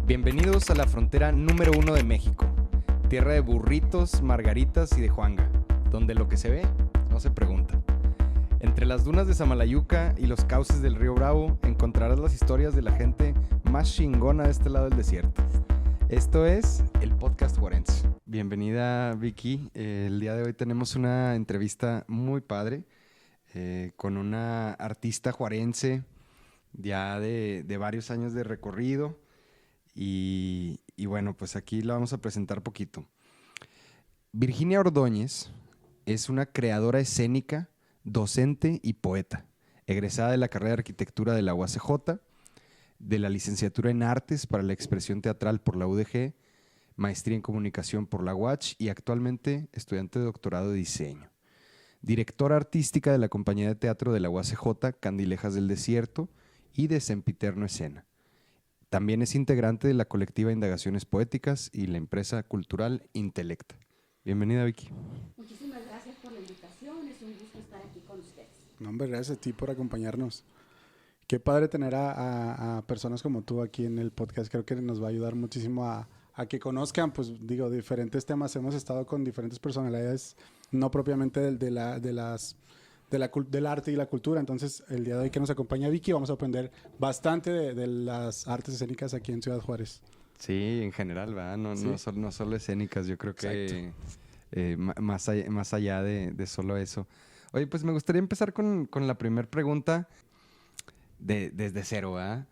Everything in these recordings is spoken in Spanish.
Bienvenidos a la frontera número 1 de México, tierra de burritos, margaritas y de Juanga, donde lo que se ve no se pregunta. Entre las dunas de Samalayuca y los cauces del río Bravo encontrarás las historias de la gente más chingona de este lado del desierto. Esto es el podcast juarense. Bienvenida, Vicky. El día de hoy tenemos una entrevista muy padre con una artista juarense ya de varios años de recorrido. Y bueno, pues aquí la vamos a presentar poquito. Virginia Ordóñez es una creadora escénica, docente y poeta, egresada de la carrera de arquitectura de la UACJ, de la licenciatura en artes para la expresión teatral por la UDG, maestría en comunicación por la UACH y actualmente estudiante de doctorado de diseño. Directora artística de la compañía de teatro de la UACJ, Candilejas del Desierto y de Sempiterno Escena. También es integrante de la colectiva Indagaciones Poéticas y la empresa cultural Intelecta. Bienvenida, Vicky. Muchísimas gracias por la invitación, es un gusto estar aquí con ustedes. No, hombre, gracias a ti por acompañarnos. Qué padre tener a personas como tú aquí en el podcast. Creo que nos va a ayudar muchísimo a que conozcan, pues digo, diferentes temas. Hemos estado con diferentes personalidades, no propiamente del arte y la cultura. Entonces, el día de hoy que nos acompaña Vicky, vamos a aprender bastante de las artes escénicas aquí en Ciudad Juárez. Sí, en general, ¿verdad? No solo escénicas, yo creo que más allá de solo eso. Oye, pues me gustaría empezar con la primera pregunta desde cero, ¿verdad?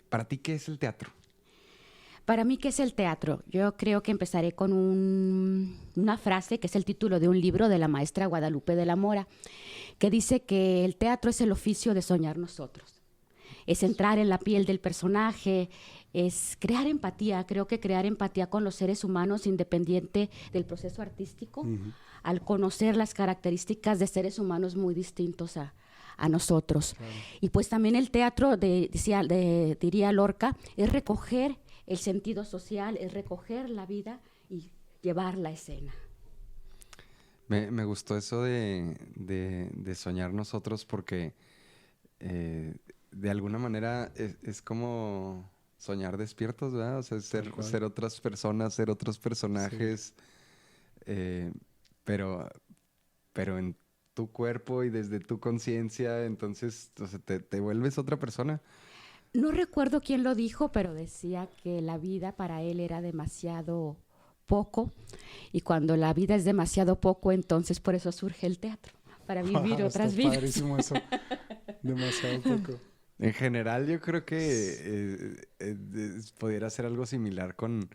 ¿Para ti qué es el teatro? Para mí, ¿qué es el teatro? Yo creo que empezaré con una frase que es el título de un libro de la maestra Guadalupe de la Mora, que dice que el teatro es el oficio de soñar nosotros. Es entrar en la piel del personaje, es crear empatía. Creo que crear empatía con los seres humanos independiente del proceso artístico, al conocer las características de seres humanos muy distintos a nosotros. Claro. Y pues también el teatro, diría Lorca, es recoger el sentido social, es recoger la vida y llevar la escena. Me gustó eso de soñar nosotros porque de alguna manera es como soñar despiertos, ¿verdad? O sea, ser otras personas, ser otros personajes, sí. Pero en tu cuerpo y desde tu conciencia, entonces o sea, te vuelves otra persona. No recuerdo quién lo dijo, pero decía que la vida para él era demasiado poco, y cuando la vida es demasiado poco, entonces por eso surge el teatro, para vivir otras vidas. Padrísimo eso, demasiado poco. En general yo creo que pudiera ser algo similar con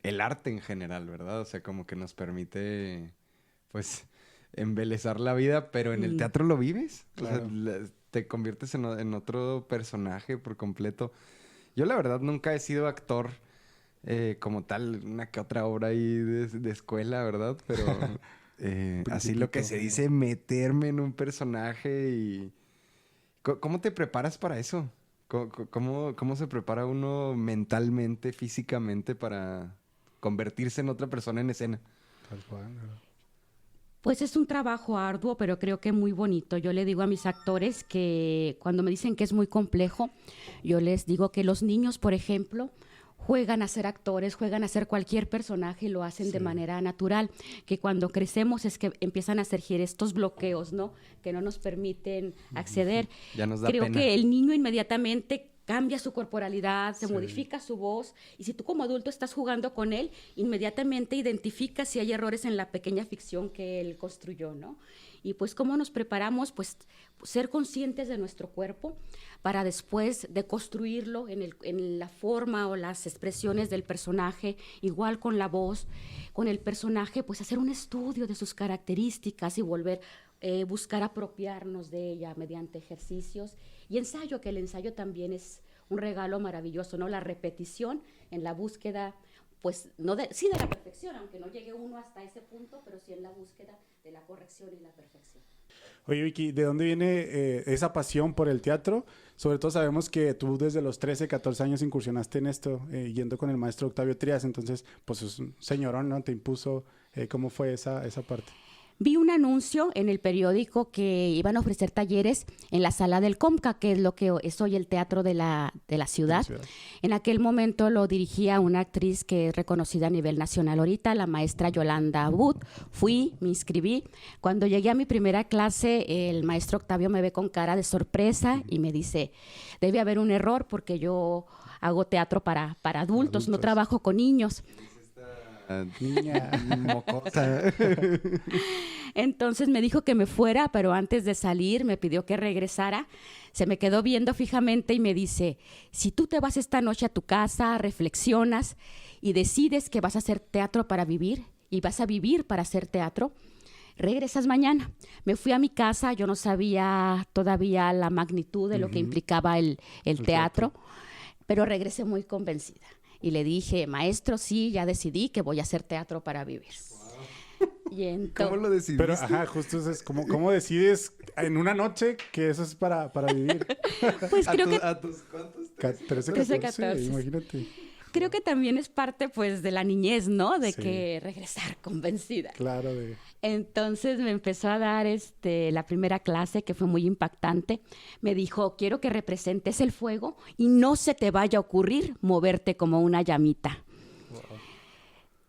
el arte en general, ¿verdad? O sea, como que nos permite, pues, embelezar la vida, pero en el teatro lo vives. Claro. O sea, te conviertes en otro personaje por completo. Yo la verdad nunca he sido actor como tal, una que otra obra ahí de escuela, ¿verdad? Pero así lo que se dice, meterme en un personaje y... ¿Cómo te preparas para eso? ¿Cómo se prepara uno mentalmente, físicamente para convertirse en otra persona en escena? Tal cual, ¿no? Pues es un trabajo arduo, pero creo que muy bonito. Yo le digo a mis actores que cuando me dicen que es muy complejo, yo les digo que los niños, por ejemplo, juegan a ser actores, juegan a ser cualquier personaje y lo hacen de manera natural, que cuando crecemos es que empiezan a surgir estos bloqueos, ¿no? Que no nos permiten acceder. Ya nos da Creo pena. que el niño inmediatamente cambia su corporalidad, se modifica su voz, y si tú como adulto estás jugando con él, inmediatamente identificas si hay errores en la pequeña ficción que él construyó, ¿no? Y pues cómo nos preparamos, pues ser conscientes de nuestro cuerpo para después deconstruirlo en la forma o las expresiones del personaje, igual con la voz, con el personaje, pues hacer un estudio de sus características y buscar apropiarnos de ella mediante ejercicios y ensayo, que el ensayo también es un regalo maravilloso, ¿no? La repetición en la búsqueda, pues, sí de la perfección, aunque no llegue uno hasta ese punto, pero sí en la búsqueda de la corrección y la perfección. Oye, Vicky, ¿de dónde viene esa pasión por el teatro? Sobre todo sabemos que tú desde los 13, 14 años incursionaste en esto, yendo con el maestro Octavio Trías, entonces, pues es un señorón, ¿no? Te impuso, ¿cómo fue esa parte? Vi un anuncio en el periódico que iban a ofrecer talleres en la sala del Comca, que es lo que es hoy el teatro de la ciudad. En aquel momento lo dirigía una actriz que es reconocida a nivel nacional ahorita, la maestra Yolanda Abud. Fui, me inscribí. Cuando llegué a mi primera clase, el maestro Octavio me ve con cara de sorpresa y me dice, debe haber un error porque yo hago teatro para adultos, no trabajo con niños. Niña mocosa. Entonces me dijo que me fuera, pero antes de salir me pidió que regresara. Se me quedó viendo fijamente y me dice, si tú te vas esta noche a tu casa, reflexionas y decides que vas a hacer teatro para vivir y vas a vivir para hacer teatro, regresas mañana. Me fui a mi casa, yo no sabía todavía la magnitud de lo que implicaba el teatro, pero regresé muy convencida. Y le dije, maestro, sí, ya decidí que voy a hacer teatro para vivir. Wow. Y entonces, ¿cómo lo decidiste? Pero, justo eso es, ¿cómo decides en una noche que eso es para vivir? Pues creo que... ¿A tus cuántos? 13, 14, imagínate. Creo que también es parte, pues, de la niñez, ¿no? De que regresar convencida. Claro. Entonces me empezó a dar la primera clase, que fue muy impactante. Me dijo, quiero que representes el fuego y no se te vaya a ocurrir moverte como una llamita. Wow.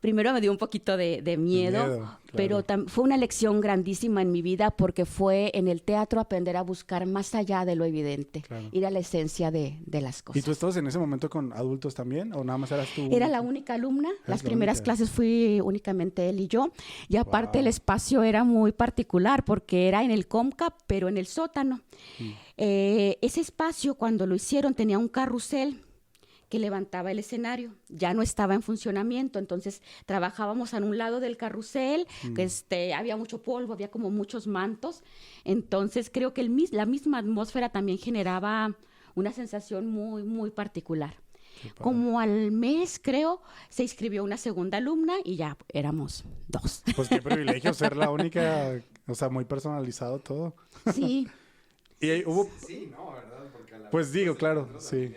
Primero me dio un poquito de miedo, claro. Pero fue una lección grandísima en mi vida porque fue en el teatro aprender a buscar más allá de lo evidente, claro. Ir a la esencia de las cosas. ¿Y tú estabas en ese momento con adultos también o nada más eras tú? Era la única alumna, las primeras clases fui únicamente él y yo, y aparte el espacio era muy particular porque era en el Comca, pero en el sótano. Ese espacio cuando lo hicieron tenía un carrusel que levantaba el escenario, ya no estaba en funcionamiento, entonces trabajábamos a un lado del carrusel, había mucho polvo, había como muchos mantos, entonces creo que la misma atmósfera también generaba una sensación muy, muy particular. Como al mes, creo, se inscribió una segunda alumna y ya éramos 2. Pues qué privilegio ser la única, o sea, muy personalizado todo. Sí. Y hubo... Sí, no, ¿verdad? Porque pues digo, claro, sí.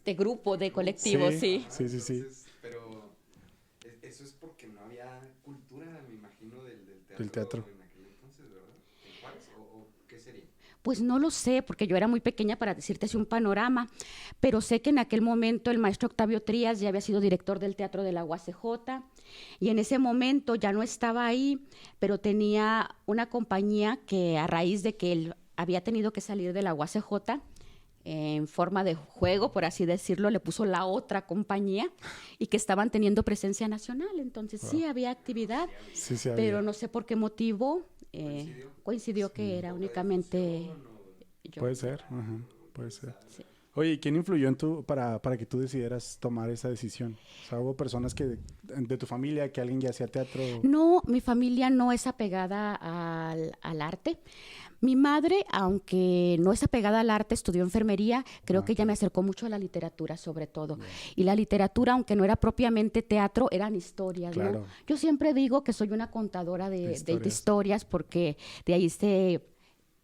De grupo, de colectivo, sí. Sí. Entonces, pero eso es porque no había cultura, me imagino, del teatro. En aquel entonces, ¿verdad? ¿En Juárez o qué sería? Pues no lo sé, porque yo era muy pequeña para decirte así un panorama, pero sé que en aquel momento el maestro Octavio Trías ya había sido director del Teatro de la UACJ y en ese momento ya no estaba ahí, pero tenía una compañía que a raíz de que él había tenido que salir de la UACJ, en forma de juego, por así decirlo, le puso la otra compañía y que estaban teniendo presencia nacional. Entonces sí había actividad, pero no sé por qué motivo coincidió que era únicamente yo. Puede ser, puede ser. Sí. Oye, ¿quién influyó en para que tú decidieras tomar esa decisión? O sea, ¿hubo personas de tu familia, que alguien ya hacía teatro? No, mi familia no es apegada al arte. Mi madre, aunque no es apegada al arte, estudió enfermería, creo que ella me acercó mucho a la literatura sobre todo. Y la literatura, aunque no era propiamente teatro, eran historias, claro. ¿No? Yo siempre digo que soy una contadora de historias porque de ahí se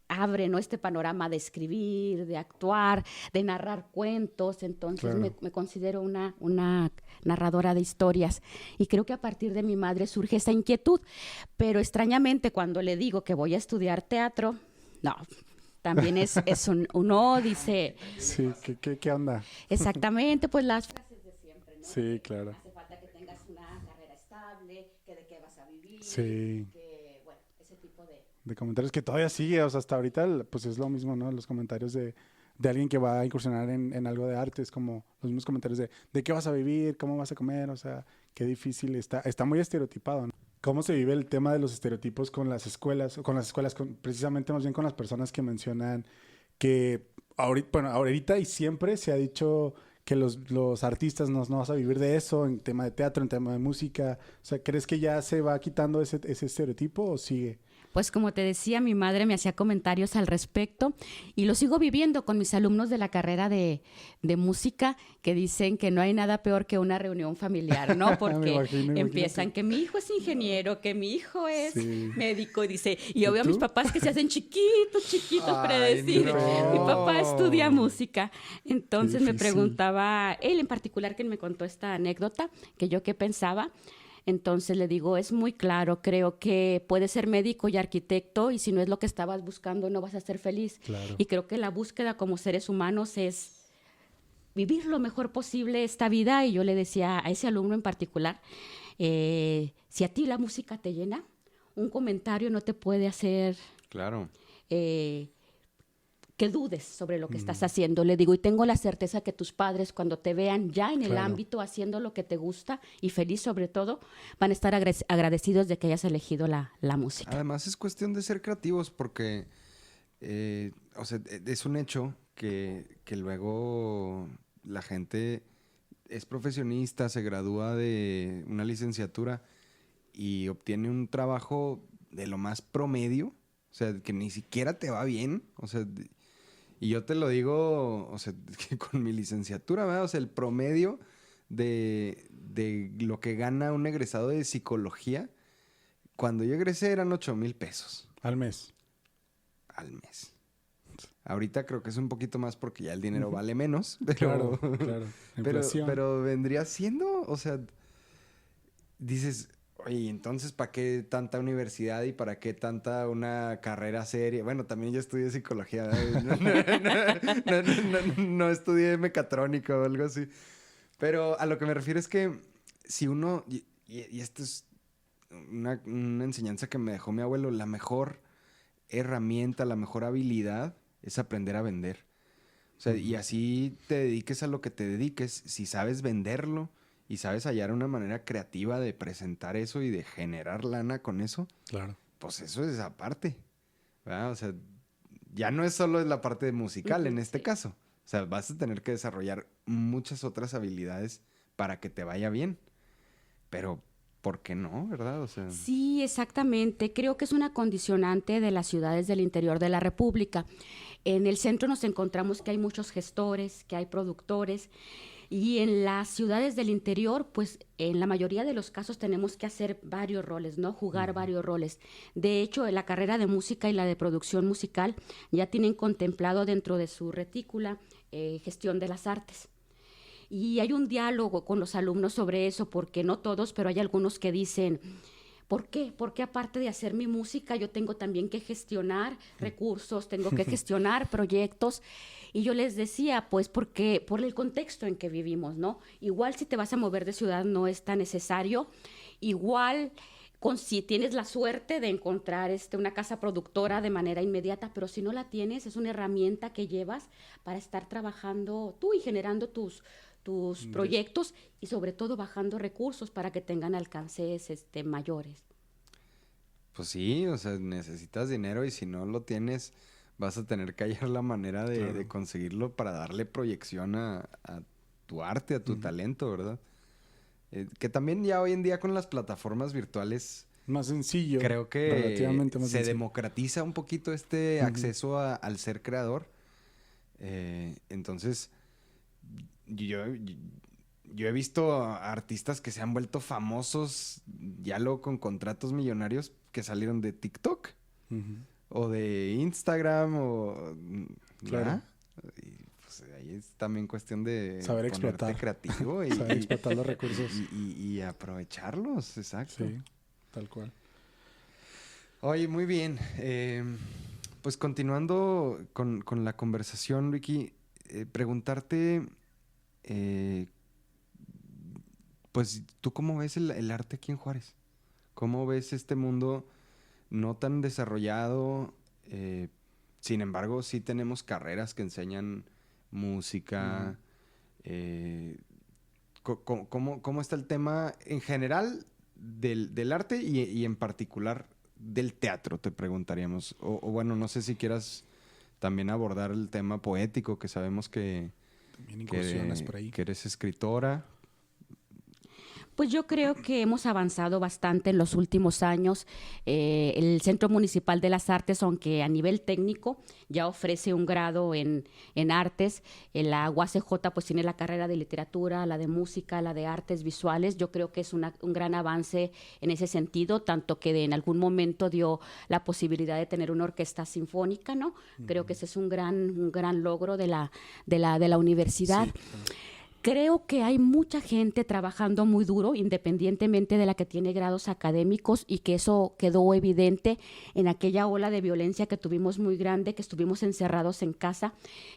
abre, ¿no?, este panorama de escribir, de actuar, de narrar cuentos. Entonces me considero una narradora de historias y creo que a partir de mi madre surge esa inquietud, pero extrañamente cuando le digo que voy a estudiar teatro, no, también es un no, dice. Sí, ¿qué onda? Exactamente, pues las frases de siempre, ¿no? Sí, claro. Hace falta que tengas una carrera estable, que de qué vas a vivir, sí. Que, bueno, ese tipo de comentarios que todavía sigue, o sea, hasta ahorita pues es lo mismo, ¿no? Los comentarios de alguien que va a incursionar en algo de arte, es como los mismos comentarios de qué vas a vivir, cómo vas a comer, o sea, qué difícil está muy estereotipado, ¿no? ¿Cómo se vive el tema de los estereotipos con las escuelas, precisamente más bien con las personas que mencionan que ahorita y siempre se ha dicho que los artistas no vas a vivir de eso, en tema de teatro, en tema de música? O sea, ¿crees que ya se va quitando ese estereotipo o sigue? Pues como te decía, mi madre me hacía comentarios al respecto y lo sigo viviendo con mis alumnos de la carrera de música que dicen que no hay nada peor que una reunión familiar, ¿no? Porque empiezan que mi hijo es ingeniero, que mi hijo es médico, y yo veo a mis papás que se hacen chiquitos para decir, mi papá estudia música. Entonces me preguntaba, él en particular, que me contó esta anécdota, que yo qué pensaba. Entonces le digo, es muy claro, creo que puedes ser médico y arquitecto y si no es lo que estabas buscando no vas a ser feliz. Claro. Y creo que la búsqueda como seres humanos es vivir lo mejor posible esta vida. Y yo le decía a ese alumno en particular, si a ti la música te llena, un comentario no te puede hacer Claro. que dudes sobre lo que estás haciendo. Le digo, y tengo la certeza que tus padres, cuando te vean ya en el ámbito haciendo lo que te gusta y feliz sobre todo, van a estar agradecidos de que hayas elegido la música. Además es cuestión de ser creativos porque, o sea, es un hecho que luego la gente es profesionista, se gradúa de una licenciatura y obtiene un trabajo de lo más promedio, o sea, que ni siquiera te va bien, o sea, y yo te lo digo, o sea, que con mi licenciatura, ¿verdad? O sea, el promedio de lo que gana un egresado de psicología, cuando yo egresé eran 8,000 pesos. Al mes. Al mes. Ahorita creo que es un poquito más porque ya el dinero vale menos. Pero, Claro. Inflación. pero vendría siendo, o sea, dices, oye, entonces, ¿para qué tanta universidad y para qué tanta una carrera seria? Bueno, también yo estudié psicología, no estudié mecatrónica o algo así. Pero a lo que me refiero es que si uno, y esto es una enseñanza que me dejó mi abuelo, la mejor herramienta, la mejor habilidad es aprender a vender. O sea, y así te dediques a lo que te dediques, si sabes venderlo y sabes hallar una manera creativa de presentar eso y de generar lana con eso, Claro. pues eso es aparte, ¿verdad? O sea, ya no es solo la parte musical en este caso. O sea, vas a tener que desarrollar muchas otras habilidades para que te vaya bien. Pero, ¿por qué no, verdad? O sea, Sí, exactamente. Creo que es una condicionante de las ciudades del interior de la República. En el centro nos encontramos que hay muchos gestores, que hay productores, y en las ciudades del interior, pues en la mayoría de los casos tenemos que hacer varios roles, ¿no? Jugar varios roles. De hecho, la carrera de música y la de producción musical ya tienen contemplado dentro de su retícula gestión de las artes. Y hay un diálogo con los alumnos sobre eso, porque no todos, pero hay algunos que dicen, ¿por qué? Porque aparte de hacer mi música, yo tengo también que gestionar recursos, tengo que gestionar proyectos. Y yo les decía, pues, porque por el contexto en que vivimos, ¿no? Igual si te vas a mover de ciudad no es tan necesario. Igual si tienes la suerte de encontrar una casa productora de manera inmediata, pero si no la tienes, es una herramienta que llevas para estar trabajando tú y generando tus proyectos y sobre todo bajando recursos para que tengan alcances mayores. pues sí, o sea, necesitas dinero y si no lo tienes, vas a tener que hallar la manera de conseguirlo para darle proyección a tu arte, a tu talento, ¿verdad? Que también ya hoy en día con las plataformas virtuales Más sencillo. creo que Relativamente más se sencillo. democratiza un poquito este acceso al ser creador. Entonces, yo he visto artistas que se han vuelto famosos ya luego con contratos millonarios que salieron de TikTok o de Instagram o... Claro. ¿verdad? Y pues ahí es también cuestión de Saber ponerte explotar. creativo y, Saber explotar los recursos. y aprovecharlos, exacto. Sí, tal cual. Oye, muy bien. Pues continuando con la conversación, Ricky, preguntarte, pues, ¿tú cómo ves el arte aquí en Juárez? ¿Cómo ves este mundo no tan desarrollado? Sin embargo, sí tenemos carreras que enseñan música. ¿Cómo está el tema en general del arte y en particular del teatro, te preguntaríamos? O bueno, no sé si quieras también abordar el tema poético, que sabemos que También incursiones por ahí. que eres escritora. Pues yo creo que hemos avanzado bastante en los últimos años. El Centro Municipal de las Artes, aunque a nivel técnico ya ofrece un grado en artes, la UACJ pues tiene la carrera de literatura, la de música, la de artes visuales. Yo creo que es un gran avance en ese sentido, tanto que en algún momento dio la posibilidad de tener una orquesta sinfónica, ¿no? Creo que ese es un gran logro de la universidad. Sí. Creo que hay mucha gente trabajando muy duro, independientemente de la que tiene grados académicos, y que eso quedó evidente en aquella ola de violencia que tuvimos muy grande, que estuvimos encerrados en casa.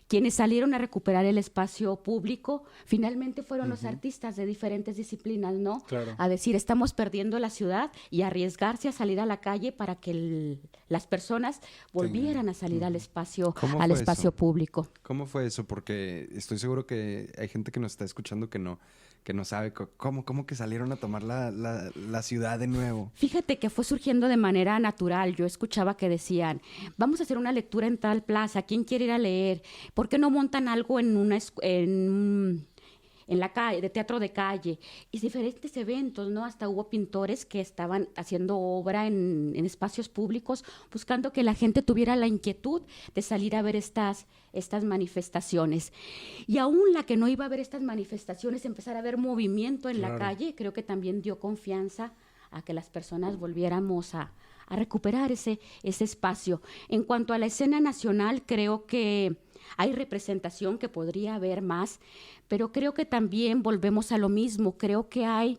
Quienes salieron a recuperar el espacio público finalmente fueron los artistas de diferentes disciplinas, ¿no? Claro. A decir, estamos perdiendo la ciudad, y arriesgarse a salir a la calle para que las personas volvieran a salir al espacio ¿Cómo fue eso? público. ¿Cómo fue eso? Porque estoy seguro que hay gente que nos está escuchando que no sabe cómo que salieron a tomar la ciudad de nuevo. Fíjate que fue surgiendo de manera natural. Yo escuchaba que decían, vamos a hacer una lectura en tal plaza, ¿quién quiere ir a leer? ¿Por qué no montan algo en la calle, de teatro de calle, y diferentes eventos, ¿no? Hasta hubo pintores que estaban haciendo obra en espacios públicos, buscando que la gente tuviera la inquietud de salir a ver estas manifestaciones. Y aún la que no iba a ver estas manifestaciones, empezar a ver movimiento en la calle, creo que también dio confianza a que las personas volviéramos a recuperar ese espacio. En cuanto a la escena nacional, creo que hay representación, que podría haber más, pero creo que también volvemos a lo mismo. Creo que hay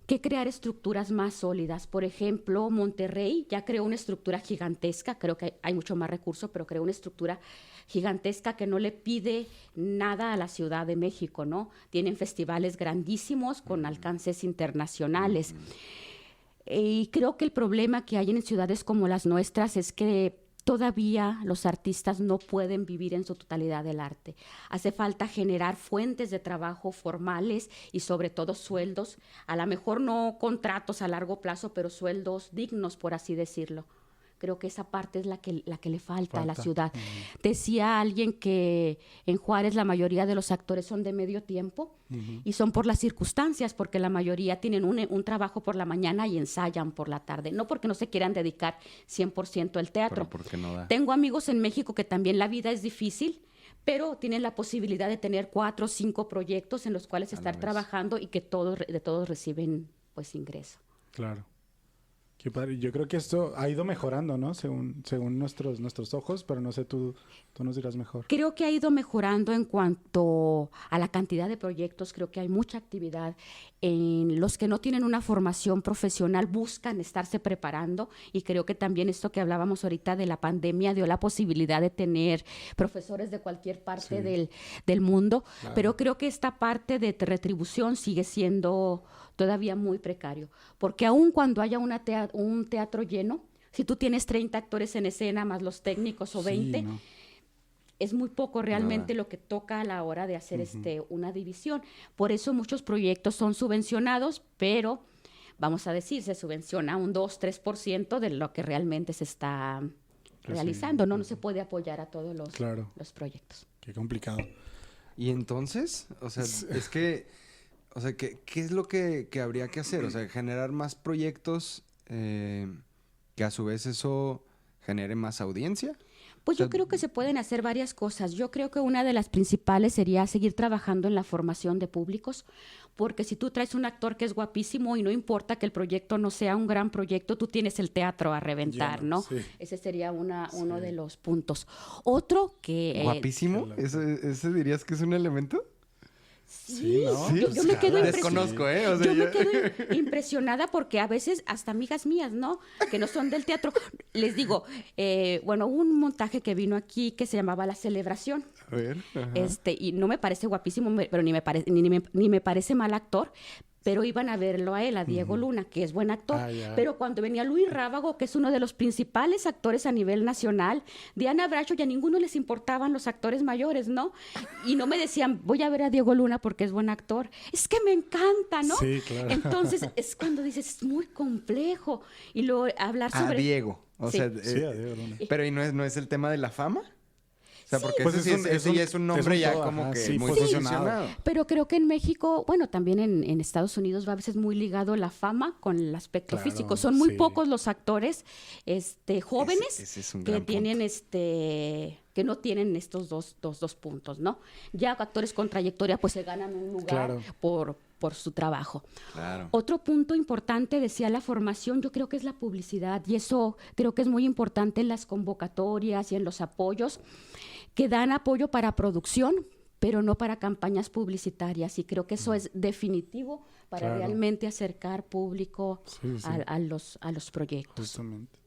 que crear estructuras más sólidas. Por ejemplo, Monterrey ya creó una estructura gigantesca, creo que hay mucho más recurso, pero creó una estructura gigantesca que no le pide nada a la Ciudad de México, ¿no? Tienen festivales grandísimos con alcances internacionales. Y creo que el problema que hay en ciudades como las nuestras es que todavía los artistas no pueden vivir en su totalidad del arte. Hace falta generar fuentes de trabajo formales y sobre todo sueldos, a lo mejor no contratos a largo plazo, pero sueldos dignos, por así decirlo. Creo que esa parte es la que le falta a la ciudad. Decía alguien que en Juárez la mayoría de los actores son de medio tiempo y son por las circunstancias, porque la mayoría tienen un trabajo por la mañana y ensayan por la tarde. No porque no se quieran dedicar 100% al teatro. Pero porque no da. Tengo amigos en México que también la vida es difícil, pero tienen la posibilidad de tener 4 o 5 proyectos en los cuales estar trabajando y que de todos reciben pues ingreso. Claro. Qué padre. Yo creo que esto ha ido mejorando, ¿no? Según nuestros ojos, pero no sé, tú nos dirás mejor. Creo que ha ido mejorando en cuanto a la cantidad de proyectos. Creo que hay mucha actividad. En los que no tienen una formación profesional buscan estarse preparando, y creo que también esto que hablábamos ahorita de la pandemia dio la posibilidad de tener profesores de cualquier parte del mundo, pero creo que esta parte de retribución sigue siendo todavía muy precario, porque aun cuando haya un teatro lleno, si tú tienes 30 actores en escena más los técnicos o 20, ¿no? Es muy poco realmente lo que toca a la hora de hacer una división. Por eso muchos proyectos son subvencionados, pero vamos a decir, se subvenciona un 2-3% de lo que realmente se está realizando. No se puede apoyar a todos los proyectos. Qué complicado. Y entonces, o sea, es que, o sea, ¿qué es lo que habría que hacer? O sea, generar más proyectos que a su vez eso genere más audiencia. Pues yo creo que se pueden hacer varias cosas. Yo creo que una de las principales sería seguir trabajando en la formación de públicos, porque si tú traes un actor que es guapísimo y no importa que el proyecto no sea un gran proyecto, tú tienes el teatro a reventar, ¿no? Sí. Ese sería uno de los puntos. Otro que... ¿Guapísimo? ¿Ese dirías que es un elemento? Sí, ¿no? Yo me quedo desconozco, ¿eh? O sea, yo me quedo impresionada porque a veces hasta amigas mías, ¿no? Que no son del teatro, les digo, hubo un montaje que vino aquí que se llamaba La Celebración. A ver. Ajá. Y no me parece guapísimo, pero ni me parece mal actor. Pero iban a verlo a él, a Diego Luna, que es buen actor. Pero cuando venía Luis Rábago, que es uno de los principales actores a nivel nacional, Diana Bracho, y a ninguno les importaban los actores mayores, ¿no? Y no me decían, voy a ver a Diego Luna porque es buen actor. Es que me encanta, ¿no? Sí, claro. Entonces, es cuando dices, es muy complejo. Y luego hablar sobre... A Diego. O sea, a Diego Luna. Pero ¿y no es el tema de la fama? O sea, porque pues ese ya es un nombre ya como que muy posicionado. Pero creo que en México, bueno, también en Estados Unidos va a veces muy ligado la fama con el aspecto físico. Son muy pocos los actores jóvenes ese es un que gran tienen que no tienen estos dos puntos, ¿no? Ya actores con trayectoria pues se ganan un lugar por su trabajo. Claro. Otro punto importante, decía la formación, yo creo que es la publicidad, y eso creo que es muy importante en las convocatorias y en los apoyos que dan apoyo para producción, pero no para campañas publicitarias, y creo que eso es definitivo para Claro. realmente acercar público Sí, sí. a los proyectos. Justamente.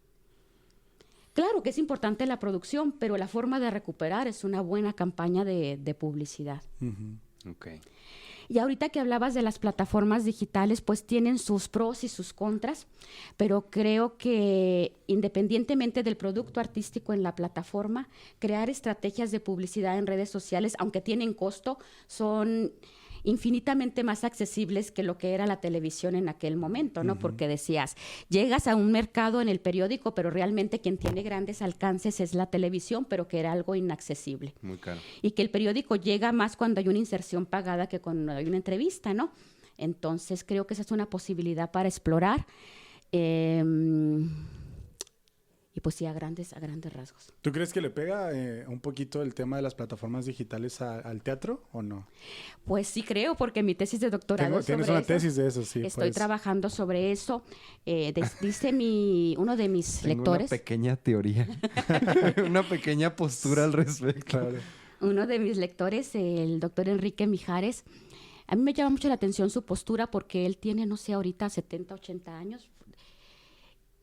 Claro que es importante la producción, pero la forma de recuperar es una buena campaña de publicidad. Ujú. Ok. Y ahorita que hablabas de las plataformas digitales, pues tienen sus pros y sus contras, pero creo que independientemente del producto artístico en la plataforma, crear estrategias de publicidad en redes sociales, aunque tienen costo, son infinitamente más accesibles que lo que era la televisión en aquel momento, ¿no? Porque decías, llegas a un mercado en el periódico, pero realmente quien tiene grandes alcances es la televisión, pero que era algo inaccesible. Muy caro. Y que el periódico llega más cuando hay una inserción pagada que cuando hay una entrevista, ¿no? Entonces creo que esa es una posibilidad para explorar. Y pues sí, a grandes rasgos. ¿Tú crees que le pega un poquito el tema de las plataformas digitales al teatro o no? Pues sí creo, porque mi tesis de doctorado es Tienes sobre una eso. tesis de eso, sí. Estoy pues. trabajando sobre eso. Dice uno de mis Tengo lectores. una pequeña teoría, una pequeña postura al respecto. Claro. Uno de mis lectores, el doctor Enrique Mijares, a mí me llama mucho la atención su postura porque él tiene, no sé, ahorita 70, 80 años.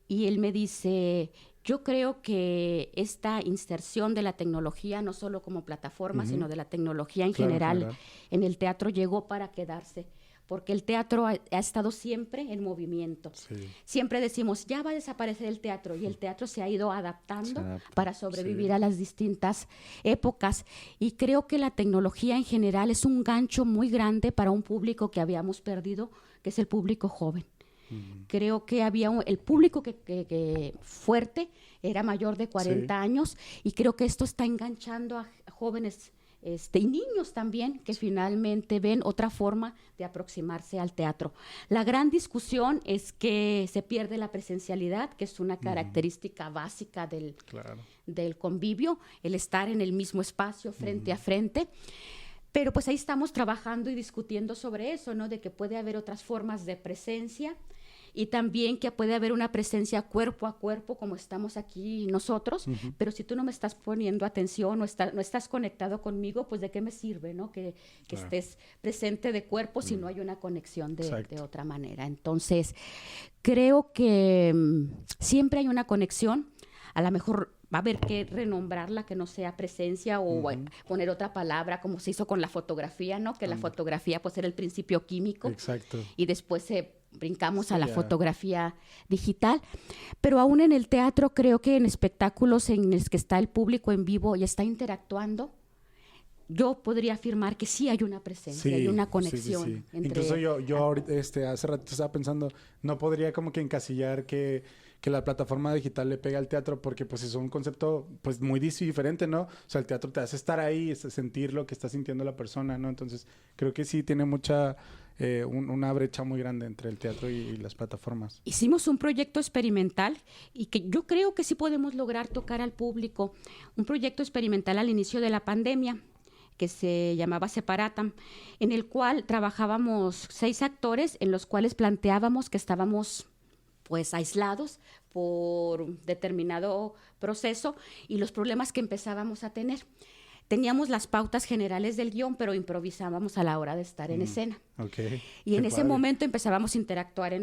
Y él me dice, yo creo que esta inserción de la tecnología, no solo como plataforma, sino de la tecnología en Claro, general, general. en el teatro llegó para quedarse. Porque el teatro ha estado siempre en movimiento. Sí. Siempre decimos, ya va a desaparecer el teatro, y el teatro se ha ido adaptando Se adapta, para sobrevivir sí. a las distintas épocas. Y creo que la tecnología en general es un gancho muy grande para un público que habíamos perdido, que es el público joven. Creo que había el público que fuerte era mayor de 40 Sí. años, y creo que esto está enganchando a jóvenes y niños también, que finalmente ven otra forma de aproximarse al teatro. La gran discusión es que se pierde la presencialidad, que es una característica básica Claro. del convivio, el estar en el mismo espacio frente a frente. Pero pues ahí estamos trabajando y discutiendo sobre eso, ¿no? De que puede haber otras formas de presencia, y también que puede haber una presencia cuerpo a cuerpo, como estamos aquí nosotros, pero si tú no me estás poniendo atención, no estás conectado conmigo, pues ¿de qué me sirve, no? Que Claro. estés presente de cuerpo si no hay una conexión de Exacto. otra manera. Entonces, creo que siempre hay una conexión. A lo mejor va a haber que renombrarla, que no sea presencia, o poner otra palabra, como se hizo con la fotografía, ¿no? Que la fotografía pues era el principio químico. Exacto. Y después brincamos Sí, a la ya. fotografía digital. Pero aún en el teatro, creo que en espectáculos en los que está el público en vivo y está interactuando, yo podría afirmar que sí hay una presencia, hay una conexión. Sí. Entre Incluso yo ahorita, hace rato estaba pensando, no podría como que encasillar que la plataforma digital le pega al teatro, porque pues es un concepto pues muy diferente, ¿no? O sea, el teatro te hace estar ahí, sentir lo que está sintiendo la persona, ¿no? Entonces creo que sí tiene una brecha muy grande entre el teatro y las plataformas. Hicimos un proyecto experimental, y que yo creo que sí podemos lograr tocar al público. Un proyecto experimental al inicio de la pandemia, que se llamaba Separatam, en el cual trabajábamos 6 actores, en los cuales planteábamos que estábamos pues aislados por determinado proceso y los problemas que empezábamos a tener. Teníamos las pautas generales del guión, pero improvisábamos a la hora de estar en escena. Okay. Y en Qué ese padre. momento empezábamos a interactuar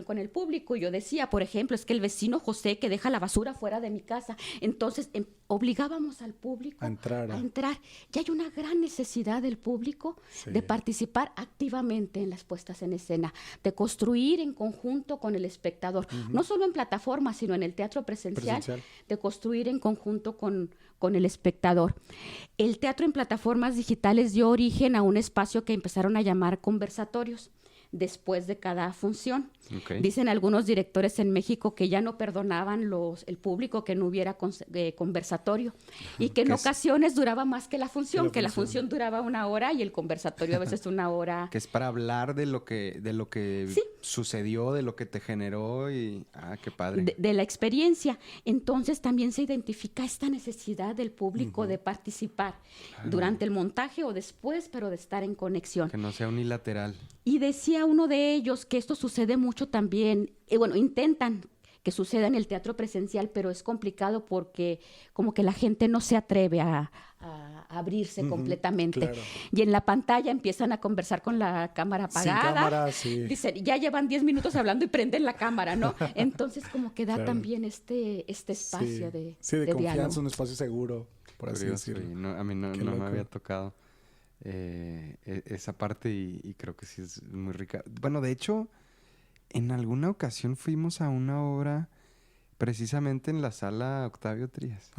con el público. Y yo decía, por ejemplo, es que el vecino José que deja la basura fuera de mi casa. Entonces obligábamos al público A entrar. Y hay una gran necesidad del público Sí. de participar activamente en las puestas en escena, de construir en conjunto con el espectador, no solo en plataformas, sino en el teatro presencial. De construir en conjunto con el espectador. El teatro en plataformas digitales dio origen a un espacio que empezaron a llamar conversatorios después de cada función. Okay. Dicen algunos directores en México que ya no perdonaban el público que no hubiera conversatorio, y que en ocasiones duraba más que la función, que la función duraba 1 hora y el conversatorio a veces 1 hora. Que es para hablar de lo que Sí. sucedió, de lo que te generó y... qué padre. De la experiencia. Entonces también se identifica esta necesidad del público de participar durante el montaje o después, pero de estar en conexión. Que no sea unilateral. Y decía uno de ellos que esto sucede mucho también, intentan que suceda en el teatro presencial, pero es complicado porque como que la gente no se atreve a abrirse completamente. Claro. Y en la pantalla empiezan a conversar con la cámara apagada. Sin cámara, sí. Dicen, ya llevan 10 minutos hablando y prenden la cámara, ¿no? Entonces como que da Claro. también este espacio de confianza, diálogo. un espacio seguro, por así Curioso, decirlo. y a mí no Qué me loco. había tocado esa parte y creo que sí es muy rica. Bueno, de hecho, en alguna ocasión fuimos a una obra precisamente en la sala Octavio Trías,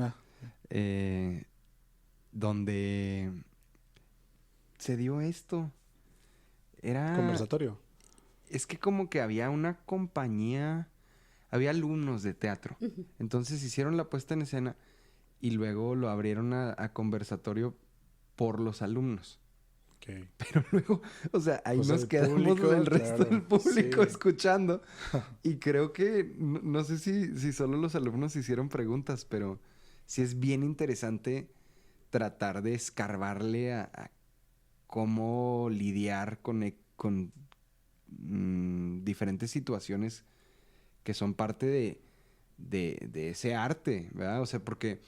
donde se dio esto. Era... Conversatorio. Es que como que había una compañía, había alumnos de teatro. Ujú. Entonces hicieron la puesta en escena y luego lo abrieron a conversatorio por los alumnos. Ok. Pero luego, o sea, ahí Pues nos el quedamos público, el resto claro, del público sí. escuchando. Y creo que, no sé si solo los alumnos hicieron preguntas, pero sí es bien interesante tratar de escarbarle a cómo lidiar con diferentes situaciones que son parte de ese arte, ¿verdad? O sea, porque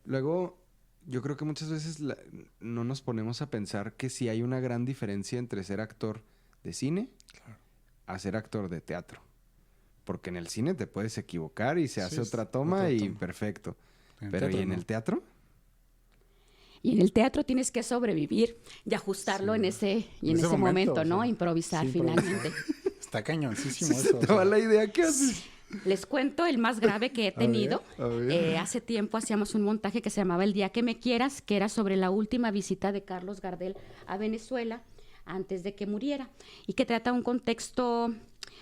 luego yo creo que muchas veces no nos ponemos a pensar que sí hay una gran diferencia entre ser actor de cine a ser actor de teatro. Porque en el cine te puedes equivocar y se hace otra toma y perfecto. Pero ¿y en el teatro? Y en el teatro tienes que sobrevivir y ajustarlo en ese momento, ¿no? o sea, Improvisar sí, finalmente. Está cañoncísimo Si se eso. te va la idea, ¿qué haces? Les cuento el más grave que he tenido. a ver. Hace tiempo hacíamos un montaje que se llamaba El día que me quieras, que era sobre la última visita de Carlos Gardel a Venezuela antes de que muriera y que trata un contexto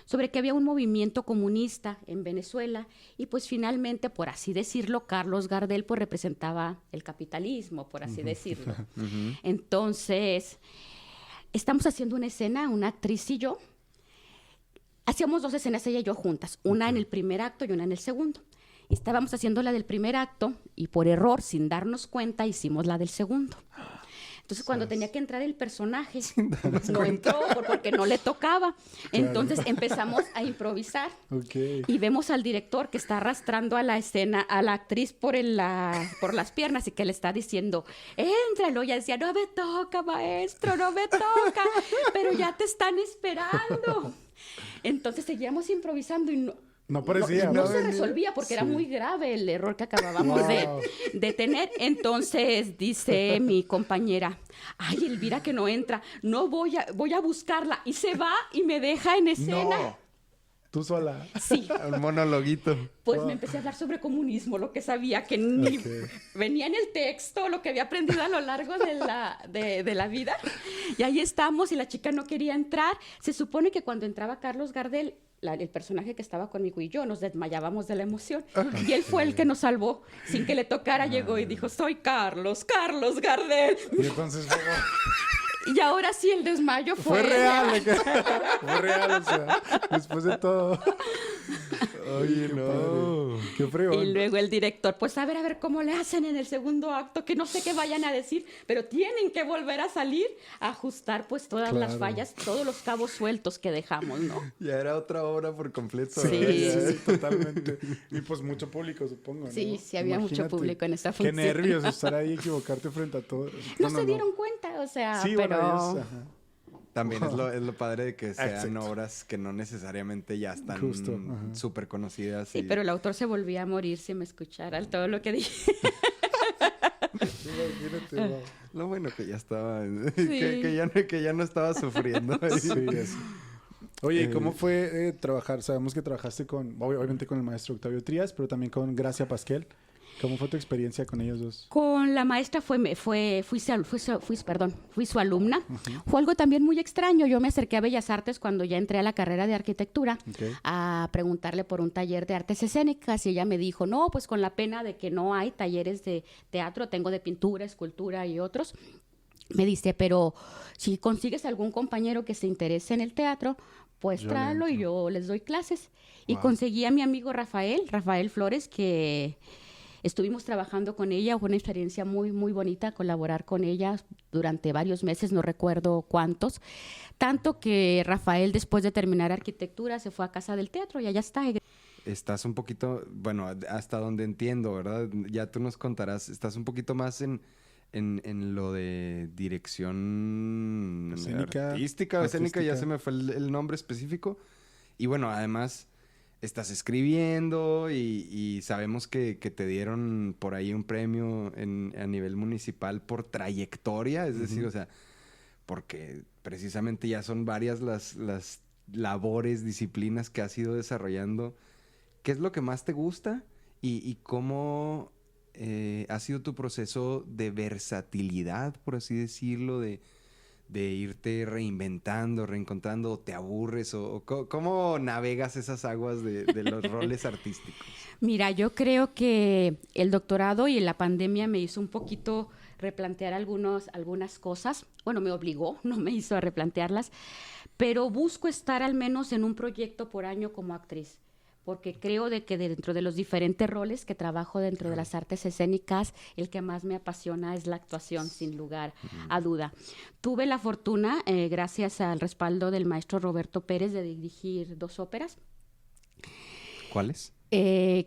sobre que había un movimiento comunista en Venezuela y pues finalmente, por así decirlo, Carlos Gardel pues representaba el capitalismo, por así decirlo. Entonces, estamos haciendo una escena, una actriz y yo. Hacíamos 2 escenas, ella y yo juntas, una en el primer acto y una en el segundo. Y estábamos haciendo la del primer acto y por error, sin darnos cuenta, hicimos la del segundo. Entonces, cuando tenía que entrar el personaje, no entró porque no le tocaba. Entonces, empezamos a improvisar. Ok. Y vemos al director que está arrastrando a la escena, a la actriz por las piernas y que le está diciendo, éntralo. Y ella decía, no me toca, maestro, no me toca, pero ya te están esperando. Entonces, seguíamos improvisando y No parecía. no se resolvía porque era muy grave el error que acabábamos de tener. Entonces dice mi compañera, ay, Elvira que no entra, no voy a buscarla. Y se va y me deja en escena. No. Tú sola. Sí, Un monologuito. pues me empecé a hablar sobre comunismo, lo que sabía que ni venía en el texto, lo que había aprendido a lo largo de la vida. Y ahí estamos y la chica no quería entrar. Se supone que cuando entraba Carlos Gardel, el personaje que estaba conmigo y yo nos desmayábamos de la emoción. Y él fue el que nos salvó. Sin que le tocara, llegó y dijo, soy Carlos Gardel. Y entonces fue... Y ahora sí, el desmayo Fue real. Fue real, o sea, después de todo. Oye, Qué no. padre. Qué frío. Y luego el director, pues a ver cómo le hacen en el segundo acto, que no sé qué vayan a decir, pero tienen que volver a salir a ajustar pues todas las fallas, todos los cabos sueltos que dejamos, ¿no? Ya era otra obra por completo. Sí. ¿verdad? Sí, totalmente. Y pues mucho público, supongo, ¿no? Sí, sí había mucho Imagínate. público en esta Qué función. nervios estar ahí y equivocarte frente a todos. No se dieron cuenta, o sea, Sí, pero... bueno, ellos, ajá. También es lo padre de que sean Exacto. obras que no necesariamente ya están Justo, ajá. súper conocidas. Sí, pero el autor se volvía a morir si me escuchara todo lo que dije. Imagínate, wow. Lo bueno que ya estaba... Sí. que ya no estaba sufriendo. Sí, eso. Oye, ¿y cómo fue trabajar? Sabemos que trabajaste obviamente con el maestro Octavio Trías, pero también con Gracia Pasquel. ¿Cómo fue tu experiencia con ellos dos? Con la maestra fui su alumna. Fue algo también muy extraño. Yo me acerqué a Bellas Artes cuando ya entré a la carrera de arquitectura a preguntarle por un taller de artes escénicas y ella me dijo, no, pues con la pena de que no hay talleres de teatro, tengo de pintura, escultura y otros. Me dice, pero si consigues algún compañero que se interese en el teatro, pues tráelo y yo les doy clases. Y conseguí a mi amigo Rafael Flores, que estuvimos trabajando con ella. Fue una experiencia muy, muy bonita colaborar con ella durante varios meses, no recuerdo cuántos. Tanto que Rafael, después de terminar arquitectura, se fue a Casa del Teatro y allá está. estás un poquito, bueno, hasta donde entiendo, ¿verdad? Ya tú nos contarás, estás un poquito más en lo de dirección artística o escénica, ya se me fue el nombre específico. Y bueno, además estás escribiendo y sabemos que te dieron por ahí un premio a nivel municipal por trayectoria, es decir, o sea, porque precisamente ya son varias las labores, disciplinas que has ido desarrollando. ¿Qué es lo que más te gusta y cómo ha sido tu proceso de versatilidad, por así decirlo, de irte reinventando, reencontrando, o te aburres, o cómo navegas esas aguas de los roles artísticos? Mira, yo creo que el doctorado y la pandemia me hizo un poquito replantear algunas cosas. Bueno, me obligó, no me hizo a replantearlas, pero busco estar al menos en un proyecto por año como actriz, porque creo de que dentro de los diferentes roles que trabajo dentro de las artes escénicas, el que más me apasiona es la actuación, sin lugar a duda. Tuve la fortuna, gracias al respaldo del maestro Roberto Pérez, de dirigir 2 óperas. ¿Cuáles?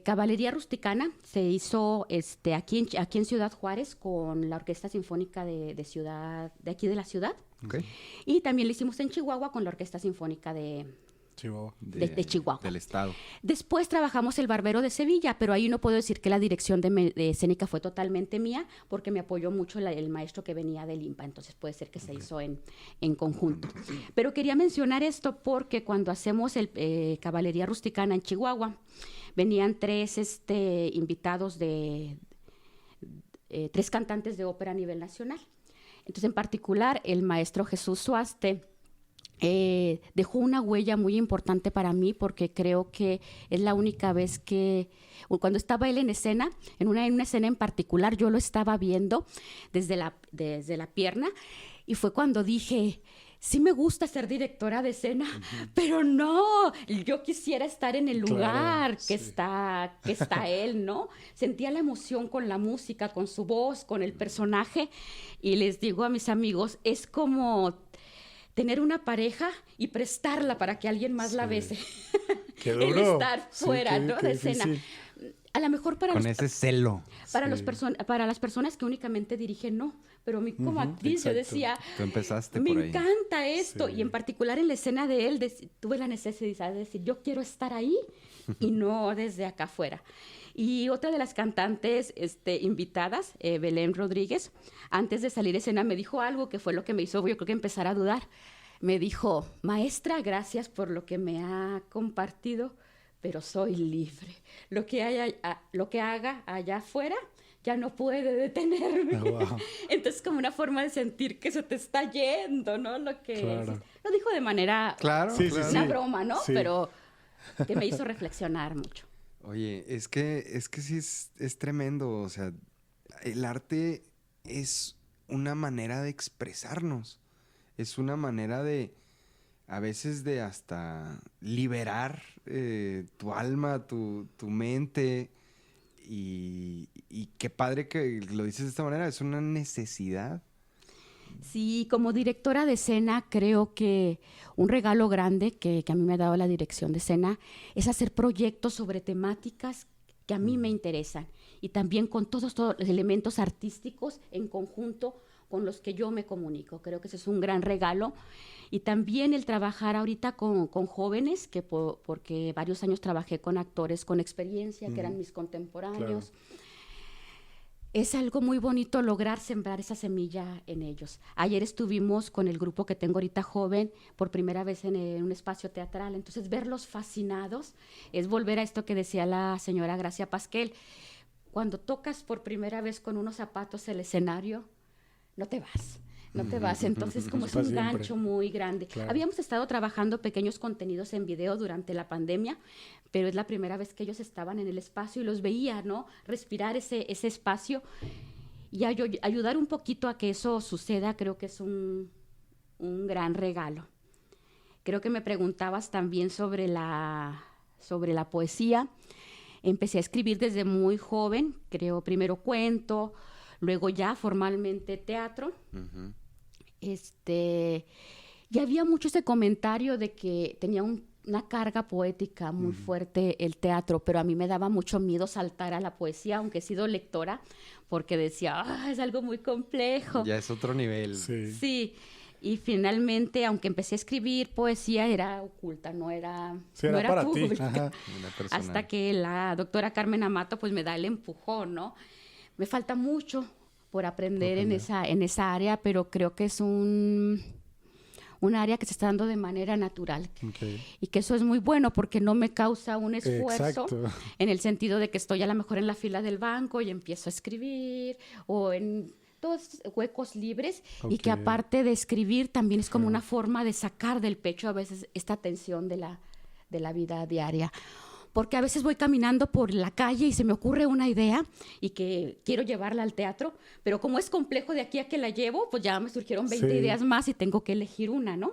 Caballería Rusticana se hizo aquí en Ciudad Juárez con la Orquesta Sinfónica de aquí de la ciudad. Okay. Y también lo hicimos en Chihuahua con la Orquesta Sinfónica de Chihuahua. De Chihuahua. Del estado. Después trabajamos El Barbero de Sevilla, pero ahí no puedo decir que la dirección de escénica fue totalmente mía, porque me apoyó mucho el maestro que venía del IMPA, entonces puede ser que se hizo en conjunto. Pero quería mencionar esto porque cuando hacemos el Caballería Rusticana en Chihuahua, venían 3 invitados 3 cantantes de ópera a nivel nacional. Entonces, en particular, el maestro Jesús Suaste dejó una huella muy importante para mí, porque creo que es la única vez que, cuando estaba él en escena, en una escena en particular, yo lo estaba viendo desde la pierna, y fue cuando dije, sí me gusta ser directora de escena, pero no, yo quisiera estar en el lugar que está él, ¿no? Sentía la emoción con la música, con su voz, con el personaje, y les digo a mis amigos, es como tener una pareja y prestarla para que alguien más la bese. Qué duro. El estar fuera, ¿no? De escena. A lo mejor con ese celo. Para las personas que únicamente dirigen, no. Pero a mí como actriz, yo decía, tú empezaste me por ahí. encanta esto. Sí. Y en particular en la escena de él, tuve la necesidad de decir, yo quiero estar ahí y no desde acá afuera. Y otra de las cantantes invitadas, Belén Rodríguez, antes de salir a escena me dijo algo que fue lo que me hizo, yo creo que empezar a dudar. Me dijo, maestra, gracias por lo que me ha compartido, pero soy libre. Lo que haga allá afuera ya no puede detenerme. Oh, wow. Entonces, como una forma de sentir que se te está yendo, ¿no? Lo dijo de manera... Claro, una broma, ¿no? Sí. Pero que me hizo reflexionar mucho. Oye, es que sí es tremendo. O sea, el arte es una manera de expresarnos. Es una manera a veces de hasta liberar tu alma, tu mente. Y qué padre que lo dices de esta manera. Es una necesidad. Sí, como directora de escena, creo que un regalo grande que a mí me ha dado la dirección de escena es hacer proyectos sobre temáticas que a mí me interesan, y también con todos los elementos artísticos en conjunto con los que yo me comunico. Creo que ese es un gran regalo. Y también el trabajar ahorita con jóvenes, porque varios años trabajé con actores con experiencia, que eran mis contemporáneos. Claro. Es algo muy bonito lograr sembrar esa semilla en ellos. Ayer estuvimos con el grupo que tengo ahorita joven por primera vez en un espacio teatral. Entonces, verlos fascinados es volver a esto que decía la señora Gracia Pasquel. Cuando tocas por primera vez con unos zapatos el escenario, no te vas. No te vas, entonces como es un gancho muy grande. Claro. Habíamos estado trabajando pequeños contenidos en video durante la pandemia, pero es la primera vez que ellos estaban en el espacio y los veía, ¿no? Respirar ese espacio y ayudar un poquito a que eso suceda, creo que es un gran regalo. Creo que me preguntabas también sobre la poesía. Empecé a escribir desde muy joven, creo primero cuento, luego ya formalmente teatro. Y había mucho ese comentario de que tenía una carga poética muy fuerte el teatro, pero a mí me daba mucho miedo saltar a la poesía, aunque he sido lectora, porque decía, es algo muy complejo. Ya es otro nivel. Sí. Sí, y finalmente, aunque empecé a escribir poesía, era oculta, no era, Sí, no era para ti. pública. Ajá. Una persona. Hasta que la doctora Carmen Amato pues me da el empujón, ¿no? Me falta mucho por aprender en esa área, pero creo que es un área que se está dando de manera natural. Okay. Y que eso es muy bueno porque no me causa un esfuerzo. Exacto. En el sentido de que estoy a lo mejor en la fila del banco y empiezo a escribir, o en todos huecos libres, y que Ok. aparte de escribir también es como una forma de sacar del pecho a veces esta tensión de la vida diaria. Porque a veces voy caminando por la calle y se me ocurre una idea y que quiero llevarla al teatro, pero como es complejo de aquí a que la llevo, pues ya me surgieron 20 Sí. ideas más y tengo que elegir una, ¿no?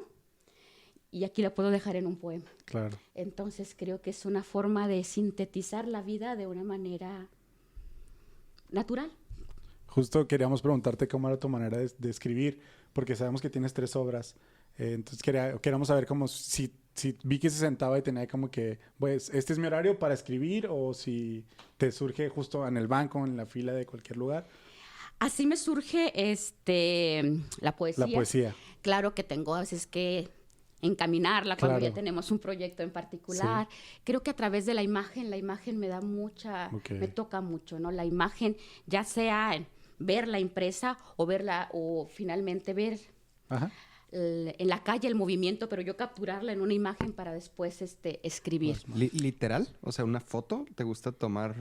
Y aquí la puedo dejar en un poema. Claro. Entonces creo que es una forma de sintetizar la vida de una manera natural. Justo queríamos preguntarte cómo era tu manera de escribir, porque sabemos que tienes 3 obras. Entonces queríamos saber como si Vicky se sentaba y tenía como que, pues, este es mi horario para escribir, o si te surge justo en el banco, en la fila de cualquier lugar. Así me surge la poesía. La poesía. Claro que tengo a veces que encaminarla cuando Claro. ya tenemos un proyecto en particular. Creo que a través de la imagen me da me toca mucho, ¿no? La imagen, ya sea en verla impresa o verla, o finalmente ver Ajá. en la calle el movimiento, pero yo capturarla en una imagen para después escribir. ¿Literal? O sea, ¿una foto te gusta tomar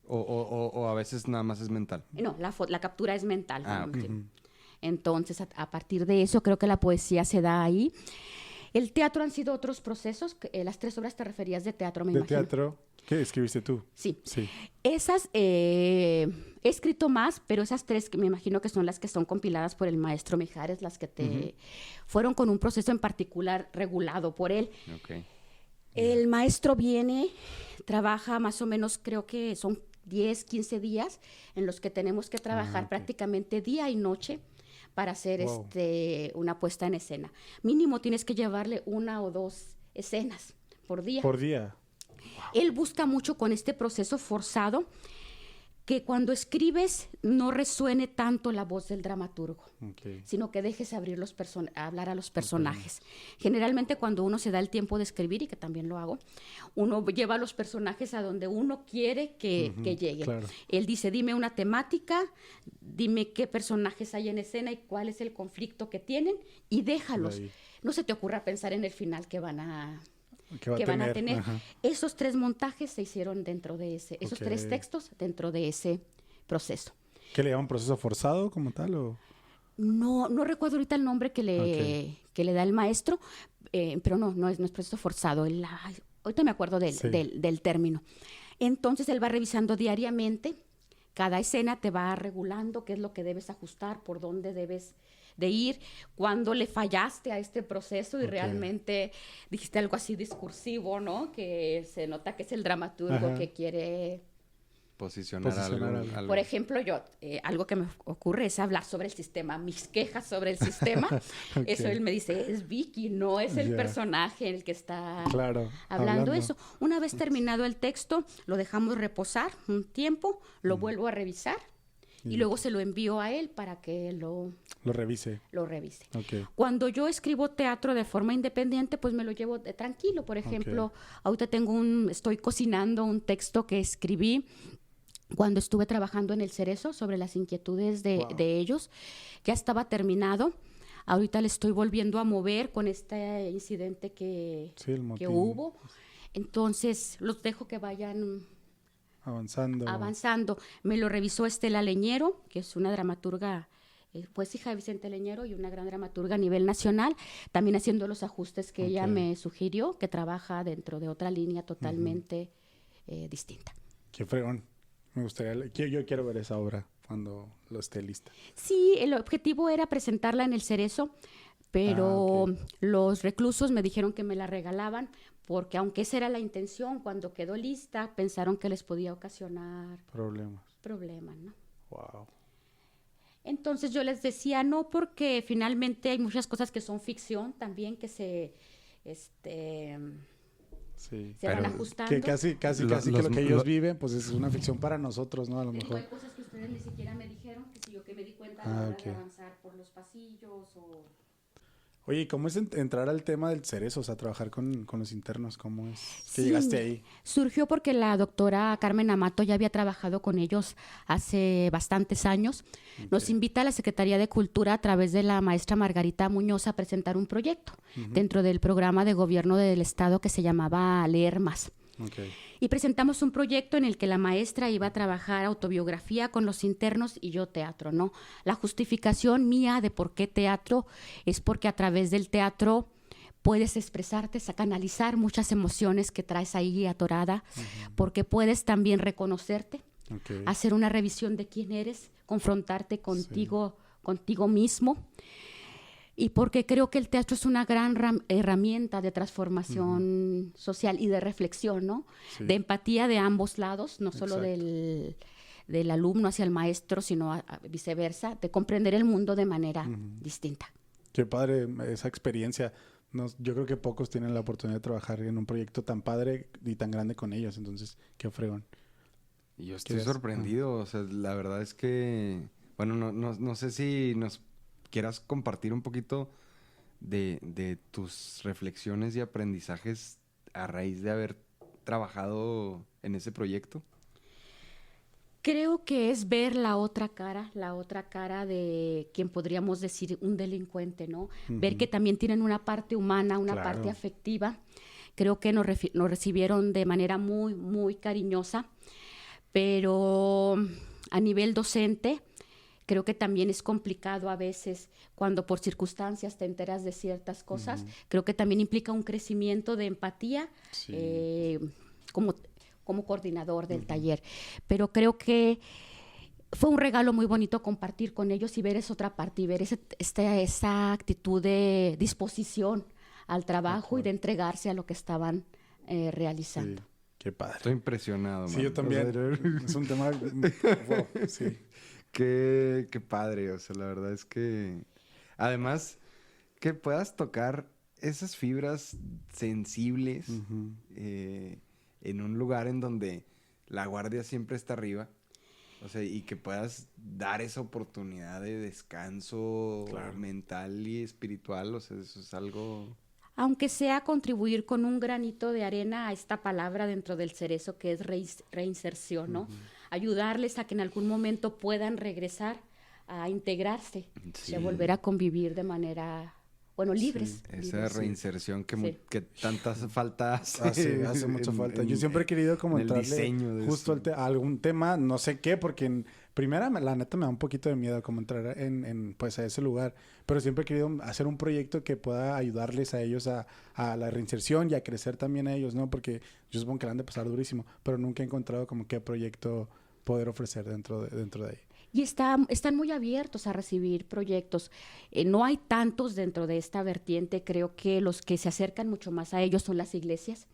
o a veces nada más es mental? No, la captura es mental. Ah, ¿no? ok. Sí. Entonces, a partir de eso, creo que la poesía se da ahí. El teatro han sido otros procesos. Las 3 obras te referías de teatro, me ¿De imagino. teatro? ¿Qué escribiste tú? Sí. Sí. Esas he escrito más, pero esas 3 que me imagino que son las que son compiladas por el maestro Mijares, las que fueron con un proceso en particular regulado por él. Ok. El maestro viene, trabaja más o menos, creo que son 10, 15 días en los que tenemos que trabajar prácticamente día y noche para hacer Wow. una puesta en escena. Mínimo tienes que llevarle 1 o 2 escenas por día. Por día. Él busca mucho con este proceso forzado que cuando escribes no resuene tanto la voz del dramaturgo, Okay. sino que dejes hablar a los personajes. Generalmente cuando uno se da el tiempo de escribir, y que también lo hago, uno lleva a los personajes a donde uno quiere que lleguen. claro. Él dice, dime una temática, dime qué personajes hay en escena y cuál es el conflicto que tienen, y déjalos. Ahí. No se te ocurra pensar en el final que van a ¿Qué va a tener? Ajá. Esos 3 montajes se hicieron dentro de esos 3 Ok. textos dentro de ese proceso. ¿Qué le llaman proceso forzado como tal? O? No recuerdo ahorita el nombre que le da el maestro, pero no es proceso forzado. Ahorita me acuerdo Sí. del término. Entonces él va revisando diariamente, cada escena te va regulando qué es lo que debes ajustar, por dónde debes de ir, cuando le fallaste a este proceso y Ok. realmente dijiste algo así discursivo, ¿no? Que se nota que es el dramaturgo Ajá. que quiere. Posicionar algo. Por ejemplo, algo que me ocurre es hablar sobre el sistema, mis quejas sobre el sistema. Ok. Eso él me dice, es Vicky, no es el Ya. personaje el que está Claro. hablando eso. Una vez terminado el texto, lo dejamos reposar un tiempo, lo Mm. vuelvo a revisar y luego se lo envío a él para que Lo revise. lo revise. Ok. Cuando yo escribo teatro de forma independiente, pues me lo llevo tranquilo. Por ejemplo, ahorita estoy cocinando un texto que escribí cuando estuve trabajando en El Cerezo sobre las inquietudes de ellos. Ya estaba terminado. Ahorita le estoy volviendo a mover con este incidente que hubo. Entonces, los dejo que vayan avanzando. Me lo revisó Estela Leñero, que es una dramaturga, pues hija de Vicente Leñero y una gran dramaturga a nivel nacional, también haciendo los ajustes que ella me sugirió, que trabaja dentro de otra línea totalmente distinta. Qué fregón. Me gustaría, yo quiero ver esa obra cuando lo esté lista. Sí, el objetivo era presentarla en El Cerezo, pero los reclusos me dijeron que me la regalaban, porque aunque esa era la intención, cuando quedó lista, pensaron que les podía ocasionar problemas, ¿no? Wow. Entonces yo les decía no, porque finalmente hay muchas cosas que son ficción también, que Sí. Se van Pero ajustando. Que casi que lo que ellos viven, pues es una ficción para nosotros, ¿no? A lo Te digo, mejor. hay cosas que ustedes ni siquiera me dijeron, que si yo que me di cuenta a Ah, la hora ok. de avanzar por los pasillos o... Oye, ¿y cómo es entrar al tema del cerezo? O sea, trabajar con los internos, ¿cómo es que Sí, llegaste ahí? surgió porque la doctora Carmen Amato ya había trabajado con ellos hace bastantes años. Nos Ok. invita a la Secretaría de Cultura a través de la maestra Margarita Muñoz a presentar un proyecto dentro del programa de gobierno del Estado que se llamaba Leer Más. Ok. Y presentamos un proyecto en el que la maestra iba a trabajar autobiografía con los internos y yo teatro, ¿no? La justificación mía de por qué teatro es porque a través del teatro puedes expresarte, canalizar muchas emociones que traes ahí atorada, porque puedes también reconocerte, Ok. hacer una revisión de quién eres, confrontarte contigo mismo. Y porque creo que el teatro es una gran herramienta de transformación social y de reflexión, ¿no? Sí. De empatía de ambos lados, no solo Exacto. del alumno hacia el maestro, sino viceversa, de comprender el mundo de manera distinta. Qué padre esa experiencia. Yo creo que pocos tienen la oportunidad de trabajar en un proyecto tan padre y tan grande con ellos. Entonces, qué fregón. Y yo estoy ves? sorprendido, o sea, la verdad es que, bueno, no sé si nos quieras compartir un poquito de tus reflexiones y aprendizajes a raíz de haber trabajado en ese proyecto. Creo que es ver la otra cara de quien podríamos decir un delincuente, ¿no? Ver que también tienen una parte humana, una Claro. parte afectiva. Creo que nos recibieron de manera muy, muy cariñosa, pero a nivel docente creo que también es complicado a veces cuando por circunstancias te enteras de ciertas cosas. Creo que también implica un crecimiento de empatía Sí. como coordinador del taller. Pero creo que fue un regalo muy bonito compartir con ellos y ver esa otra parte y ver esa actitud de disposición al trabajo y de entregarse a lo que estaban realizando. Sí. Qué padre. Estoy impresionado, Sí, man. yo también. O sea, Es un tema... wow, sí. qué padre, o sea, la verdad es que... Además, que puedas tocar esas fibras sensibles en un lugar en donde la guardia siempre está arriba. O sea, y que puedas dar esa oportunidad de descanso mental y espiritual. O sea, eso es algo... Aunque sea contribuir con un granito de arena a esta palabra dentro del cerezo que es reinserción, ¿no? Ayudarles a que en algún momento puedan regresar a integrarse y a volver a convivir de manera, bueno, libres. Esa libres. reinserción que, Sí. que tanta falta hace. Hace mucha falta. Yo siempre he querido como en el entrarle diseño de justo esto. a algún tema, no sé qué, porque primera, la neta me da un poquito de miedo como entrar pues a ese lugar, pero siempre he querido hacer un proyecto que pueda ayudarles a ellos a la reinserción y a crecer también a ellos, ¿no? Porque yo supongo que la han de pasar durísimo, pero nunca he encontrado como qué proyecto poder ofrecer dentro de ahí. Y están muy abiertos a recibir proyectos. No hay tantos dentro de esta vertiente. Creo que los que se acercan mucho más a ellos son las iglesias,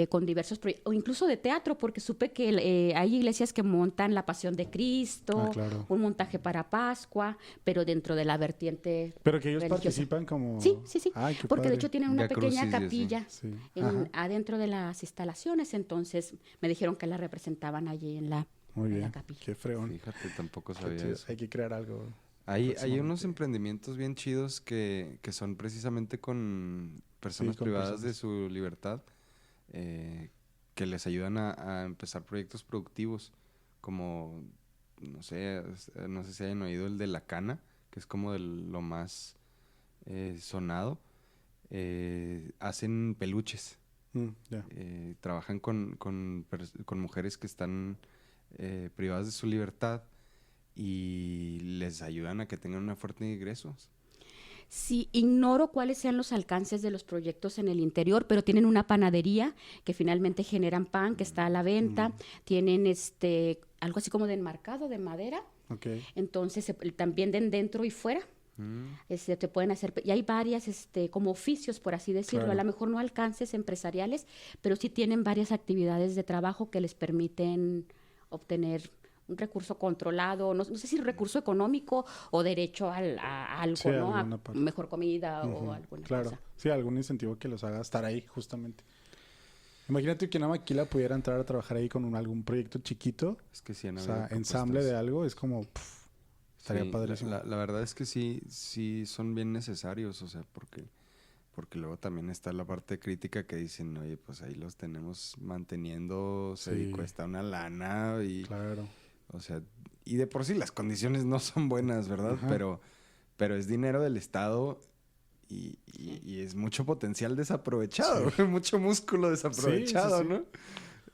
con diversos proyectos, o incluso de teatro, porque supe que hay iglesias que montan La Pasión de Cristo, Claro. un montaje para Pascua, pero dentro de la vertiente Pero que ellos religiosa. participan como... Sí. Ay, qué Porque de padre. hecho tienen una Via pequeña Crucis y así. capilla Sí. Ajá. adentro de las instalaciones, entonces me dijeron que la representaban allí en la Muy en la bien, capilla. qué fregón. Fíjate, tampoco Qué sabía chido. eso. Hay que crear algo. Hay unos próximamente. emprendimientos bien chidos que son precisamente con personas con privadas personas. de su libertad, que les ayudan a empezar proyectos productivos, como, no sé si hayan oído el de La Cana, que es como de lo más sonado. Hacen peluches, Ya. trabajan con mujeres que están privadas de su libertad y les ayudan a que tengan una fuente de ingresos. Sí, ignoro cuáles sean los alcances de los proyectos en el interior, pero tienen una panadería que finalmente generan pan que está a la venta, tienen algo así como de enmarcado de madera, Ok. entonces también dentro y fuera. Te pueden hacer, y hay varias como oficios, por así decirlo, Claro. a lo mejor no alcances empresariales, pero sí tienen varias actividades de trabajo que les permiten obtener un recurso controlado, no sé si recurso económico o derecho a algo, Sí, ¿no? A alguna parte. mejor comida o alguna Claro. cosa. Sí, algún incentivo que los haga estar ahí, justamente. Imagínate que una maquila pudiera entrar a trabajar ahí con algún proyecto chiquito. Es que sí, han O habido sea, ensamble propuestas. de algo, es como... estaría Sí, padrísimo. la verdad es que sí son bien necesarios, o sea, porque luego también está la parte crítica que dicen, oye, pues ahí los tenemos manteniendo, Sí. cuesta una lana y, Claro. o sea, y de por sí las condiciones no son buenas, ¿verdad? Ajá. Pero es dinero del Estado y es mucho potencial desaprovechado, mucho músculo desaprovechado, Sí, sí, sí. ¿no?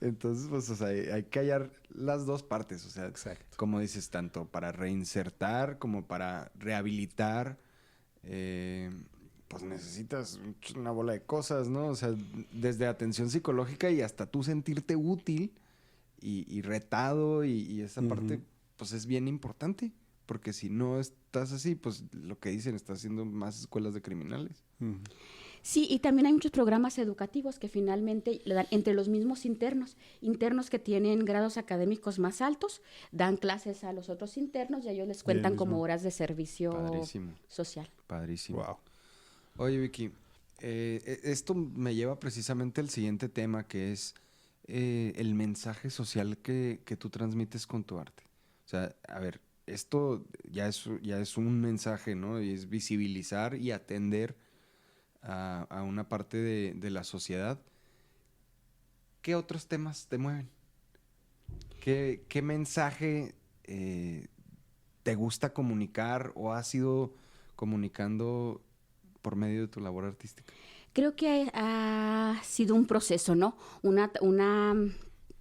Entonces, pues, o sea, hay que hallar las dos partes, o sea, Exacto. como dices, tanto para reinsertar como para rehabilitar, pues necesitas una bola de cosas, ¿no? O sea, desde atención psicológica y hasta tú sentirte útil y retado y esa parte, pues es bien importante, porque si no estás así, pues lo que dicen, estás haciendo más escuelas de criminales. Ujú. Sí, y también hay muchos programas educativos que finalmente le dan entre los mismos internos que tienen grados académicos más altos, dan clases a los otros internos y a ellos les cuentan mismo. como horas de servicio Padrísimo. social. Padrísimo. Wow. Oye, Vicky, esto me lleva precisamente al siguiente tema, que es el mensaje social que tú transmites con tu arte. O sea, a ver, esto ya es un mensaje, ¿no? Y es visibilizar y atender a una parte de la sociedad. ¿Qué otros temas te mueven? ¿Qué mensaje te gusta comunicar o has ido comunicando por medio de tu labor artística? Creo que ha sido un proceso, ¿no?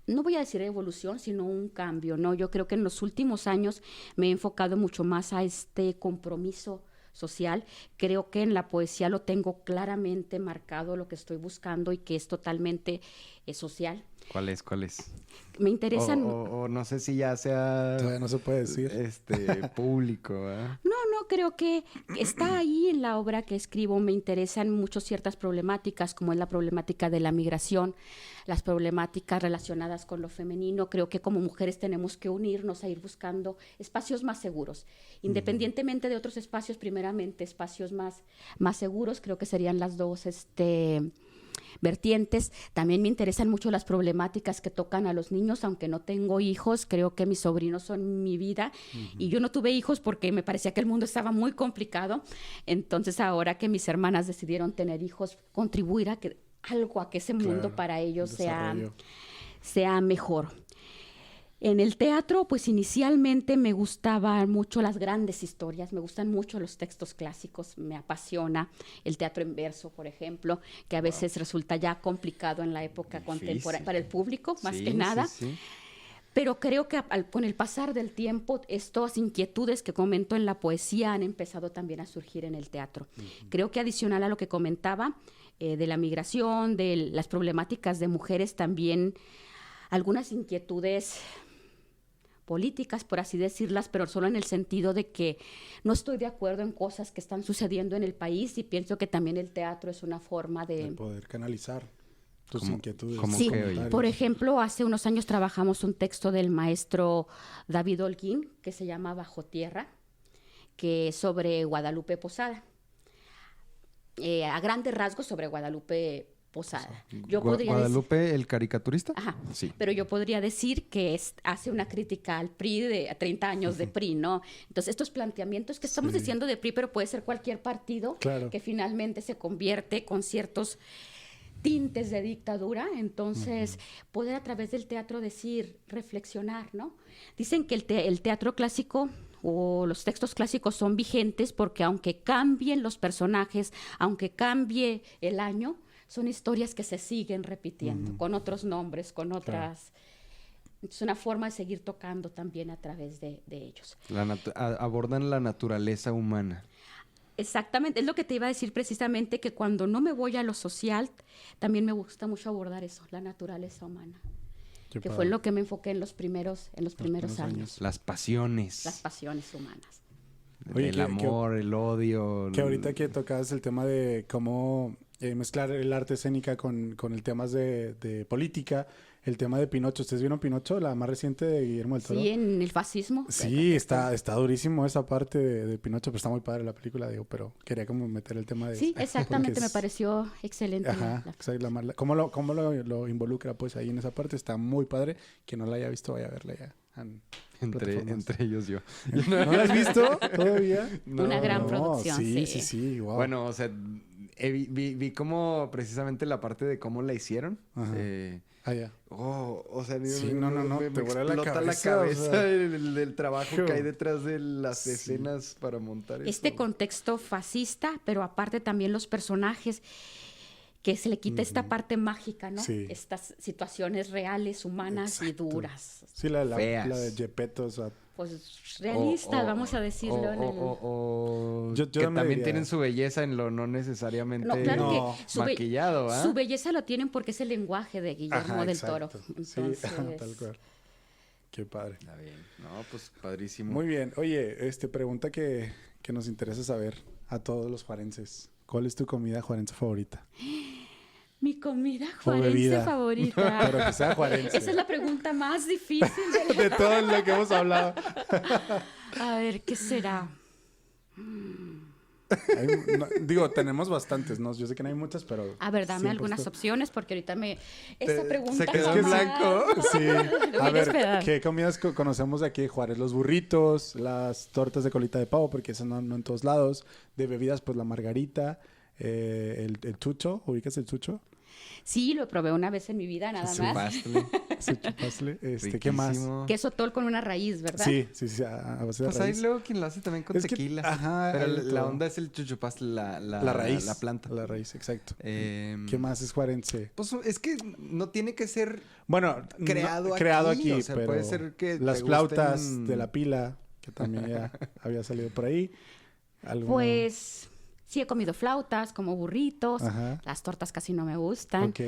No voy a decir evolución, sino un cambio, ¿no? Yo creo que en los últimos años me he enfocado mucho más a este compromiso social. Creo que en la poesía lo tengo claramente marcado lo que estoy buscando y que es totalmente social. ¿Cuál es? Me interesan... O no sé si ya sea Todavía no se puede decir. público, ¿verdad? No, creo que está ahí en la obra que escribo. Me interesan mucho ciertas problemáticas, como es la problemática de la migración, las problemáticas relacionadas con lo femenino. Creo que como mujeres tenemos que unirnos a ir buscando espacios más seguros, independientemente de otros espacios, primeramente espacios más seguros. Creo que serían las dos vertientes. También me interesan mucho las problemáticas que tocan a los niños, aunque no tengo hijos. Creo que mis sobrinos son mi vida y yo no tuve hijos porque me parecía que el mundo estaba muy complicado. Entonces ahora que mis hermanas decidieron tener hijos, contribuir a que ese mundo Claro, para ellos desarrollo. sea mejor. En el teatro, pues inicialmente me gustaban mucho las grandes historias, me gustan mucho los textos clásicos, me apasiona el teatro en verso, por ejemplo, que a veces resulta ya complicado en la época contemporánea, para el público, más que nada. Sí. Pero creo que con el pasar del tiempo, estas inquietudes que comento en la poesía han empezado también a surgir en el teatro. Creo que adicional a lo que comentaba de la migración, de las problemáticas de mujeres, también algunas inquietudes políticas, por así decirlas, pero solo en el sentido de que no estoy de acuerdo en cosas que están sucediendo en el país y pienso que también el teatro es una forma De poder canalizar tus ¿Cómo- inquietudes. cómo Sí, qué, oye? por ejemplo, hace unos años trabajamos un texto del maestro David Holguín que se llama Bajo Tierra, que es sobre Guadalupe Posada. A grandes rasgos sobre Guadalupe Posada. Yo podría Guadalupe, el caricaturista. Ajá. Sí. Pero yo podría decir que hace una crítica al PRI a 30 años de PRI, ¿no? Entonces, estos planteamientos que estamos diciendo de PRI, pero puede ser cualquier partido Claro. que finalmente se convierte con ciertos tintes de dictadura. Entonces, poder a través del teatro decir, reflexionar, ¿no? Dicen que el teatro clásico o los textos clásicos son vigentes porque aunque cambien los personajes, aunque cambie el año, son historias que se siguen repitiendo, con otros nombres, con otras... Es una forma de seguir tocando también a través de ellos. Abordan la naturaleza humana. Exactamente, es lo que te iba a decir precisamente, que cuando no me voy a lo social, también me gusta mucho abordar eso, la naturaleza humana. Qué Que padre. fue en lo que me enfoqué en los primeros años, Las pasiones. las pasiones humanas. Oye, el amor, el odio. Que ahorita que tocabas el tema de cómo mezclar el arte escénica con el temas de política, el tema de Pinocho. ¿Ustedes vieron Pinocho, la más reciente de Guillermo del Toro? Sí, en el fascismo. Sí, está durísimo esa parte de Pinocho, pero está muy padre la película, digo, pero quería como meter el tema de... Sí, exactamente, me es- pareció excelente. Ajá, exacto, cómo lo involucra pues ahí en esa parte, está muy padre. Quien no la haya visto, vaya a verla ya. Plataformas. Entre ellos yo. ¿No la has visto todavía? Una gran producción, Sí, sí. sí, sí, wow. Bueno, o sea, vi como precisamente la parte de cómo la hicieron. Ajá. Ya. O sea, Sí, no, me te vuela la explota la cabeza, o cabeza sea. el trabajo Hijo. que hay detrás de las Sí. escenas para montar eso. Este contexto fascista, pero aparte también los personajes, que se le quita esta parte mágica, ¿no? Sí. Estas situaciones reales, humanas Exacto. y duras. Sí, la Feas. de Gepetto, o sea, Pues realistas, vamos a decirlo. en el... Yo que también también diría- tienen su belleza en lo no necesariamente No, claro No. que maquillado, ¿ah? su belleza lo tienen porque es el lenguaje de Guillermo ajá, del Toro. exacto. Entonces, Sí, tal cual. Qué padre. Está bien. No, pues padrísimo. Muy bien. Oye, pregunta que nos interesa saber a todos los juarenses. ¿Cuál es tu comida juarense favorita? mi comida O juarense bebida. favorita. Pero que sea juarense. Esa es la pregunta más difícil. De todo lo que hemos hablado. A ver, ¿qué será? Digo, tenemos bastantes, ¿no? Yo sé que no hay muchas, pero... A ver, dame 100%. algunas opciones porque ahorita esa pregunta se quedó jamás- en blanco. Sí. Lo A voy a ver, esperar. ¿qué comidas conocemos de aquí de Juárez? Los burritos, las tortas de colita de pavo, porque esas no en todos lados. De bebidas, pues la margarita, el chucho. ¿Ubicas el chucho? Sí, lo probé una vez en mi vida, nada Sí, más. Pastle. Sí, chupasle. ¿Qué más? Riquísimo. Queso tol con una raíz, ¿verdad? Sí, a base de Pues hay raíz. luego quien lo hace también con Es que- tequila. ajá, Pero hay de la todo. onda es el chuchupastle, La raíz. La planta. La raíz, exacto. Em, ¿Qué más es juarense? Pues es que no tiene que ser Bueno, creado aquí, o sea, pero puede ser que las te flautas gusten- de la pila, que también ya había salido por ahí. ¿Alguno? Pues sí he comido flautas, como burritos. Ajá. Las tortas casi no me gustan. Ok.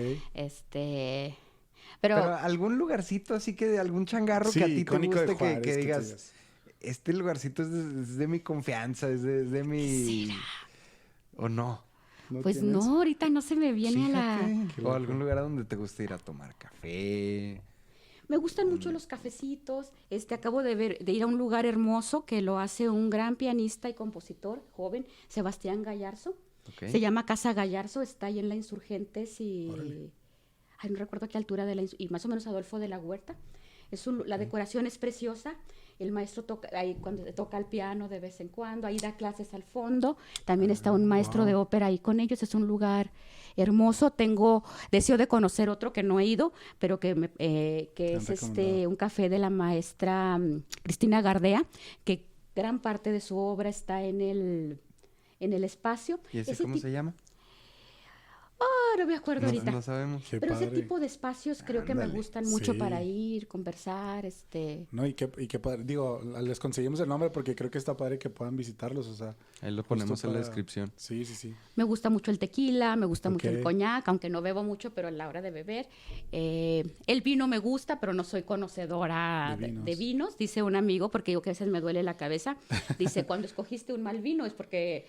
Pero Pero algún lugarcito así que de algún changarro Sí, que a ti te icónico de guste, Juárez, que tú digas, este lugarcito es de mi confianza, es de mi... ¿O no? ¿No pues tienes? no, ahorita no se me viene a la... Fíjate. Qué O loco. algún lugar a donde te guste ir a tomar café. Me gustan mucho los cafecitos. Acabo de ir a un lugar hermoso que lo hace un gran pianista y compositor joven, Sebastián Gallarzo. ¿Ok? Se llama Casa Gallarzo, está ahí en la Insurgentes y... Órale. Ay, no recuerdo a qué altura y más o menos Adolfo de la Huerta. La decoración es preciosa. El maestro toca ahí cuando toca el piano de vez en cuando, ahí da clases al fondo. También está un maestro wow. de ópera ahí con ellos. Es un lugar hermoso. Tengo deseo de conocer otro que no he ido, pero que han es recomendado. un café de la maestra Cristina Gardea, que gran parte de su obra está en el espacio. ¿Y ese cómo se llama? No me acuerdo No, ahorita. no sabemos. Qué Pero ese padre. tipo de espacios creo que me Ándale, gustan mucho sí. para ir, conversar, No, y qué padre. Digo, les conseguimos el nombre porque creo que está padre que puedan visitarlos, o sea. Ahí lo justo ponemos en la para- descripción. Sí, sí, sí. Me gusta mucho el tequila, me gusta mucho el Ok. coñac, aunque no bebo mucho, pero a la hora de beber. El vino me gusta, pero no soy conocedora De vinos. de vinos, dice un amigo, porque digo que a veces me duele la cabeza. Dice, cuando escogiste un mal vino es porque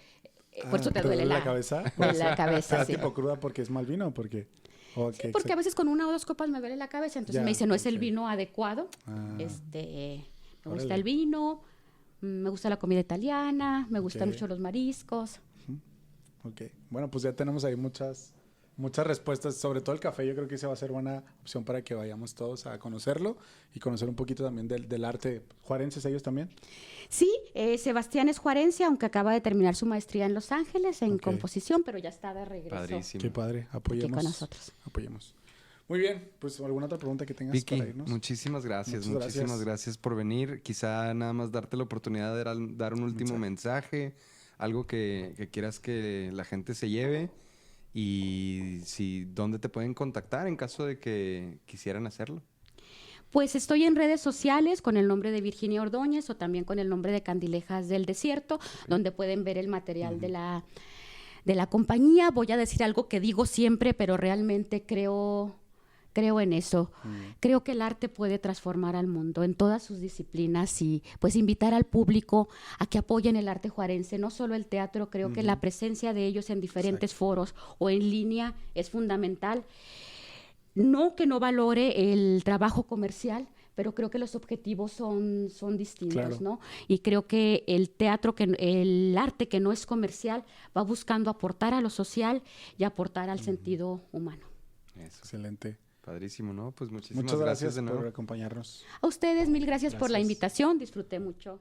por eso te duele la cabeza. de la cabeza, ¿Te da sí. tipo cruda porque es mal vino o porque? Sí, porque a veces con una o dos copas me duele la cabeza, entonces Ya, me dice, no es el ok. vino adecuado. Ah. Me gusta Órale. el vino, me gusta la comida italiana, me gustan Ok. mucho los mariscos. Ok. Bueno, pues ya tenemos ahí muchas respuestas, sobre todo el café. Yo creo que esa va a ser buena opción para que vayamos todos a conocerlo y conocer un poquito también del arte. ¿Juarenses ellos también? Sí, Sebastián es juarense, aunque acaba de terminar su maestría en Los Ángeles en Ok. composición, pero ya está de regreso. Padrísimo. Qué padre. Apoyemos. con nosotros. Apoyemos. Muy bien. Pues alguna otra pregunta que tengas Vicky, para irnos. muchísimas gracias, Muchas muchísimas gracias. gracias por venir. Quizá nada más darte la oportunidad de dar un último mensaje, algo que quieras que la gente se lleve y dónde te pueden contactar en caso de que quisieran hacerlo. Pues estoy en redes sociales con el nombre de Virginia Ordóñez o también con el nombre de Candilejas del Desierto, donde pueden ver el material de la compañía. Voy a decir algo que digo siempre, pero realmente creo Creo en eso. Creo que el arte puede transformar al mundo en todas sus disciplinas y pues invitar al público a que apoyen el arte juarense, no solo el teatro. Creo que la presencia de ellos en diferentes foros o en línea es fundamental. No que no valore el trabajo comercial, pero creo que los objetivos son distintos, Claro. ¿no? Y creo que el teatro, el arte que no es comercial, va buscando aportar a lo social y aportar al sentido humano. Eso. Excelente. Padrísimo, ¿no? Pues muchísimas Muchas gracias de nuevo. por acompañarnos. A ustedes, mil gracias por la Gracias. invitación. Disfruté mucho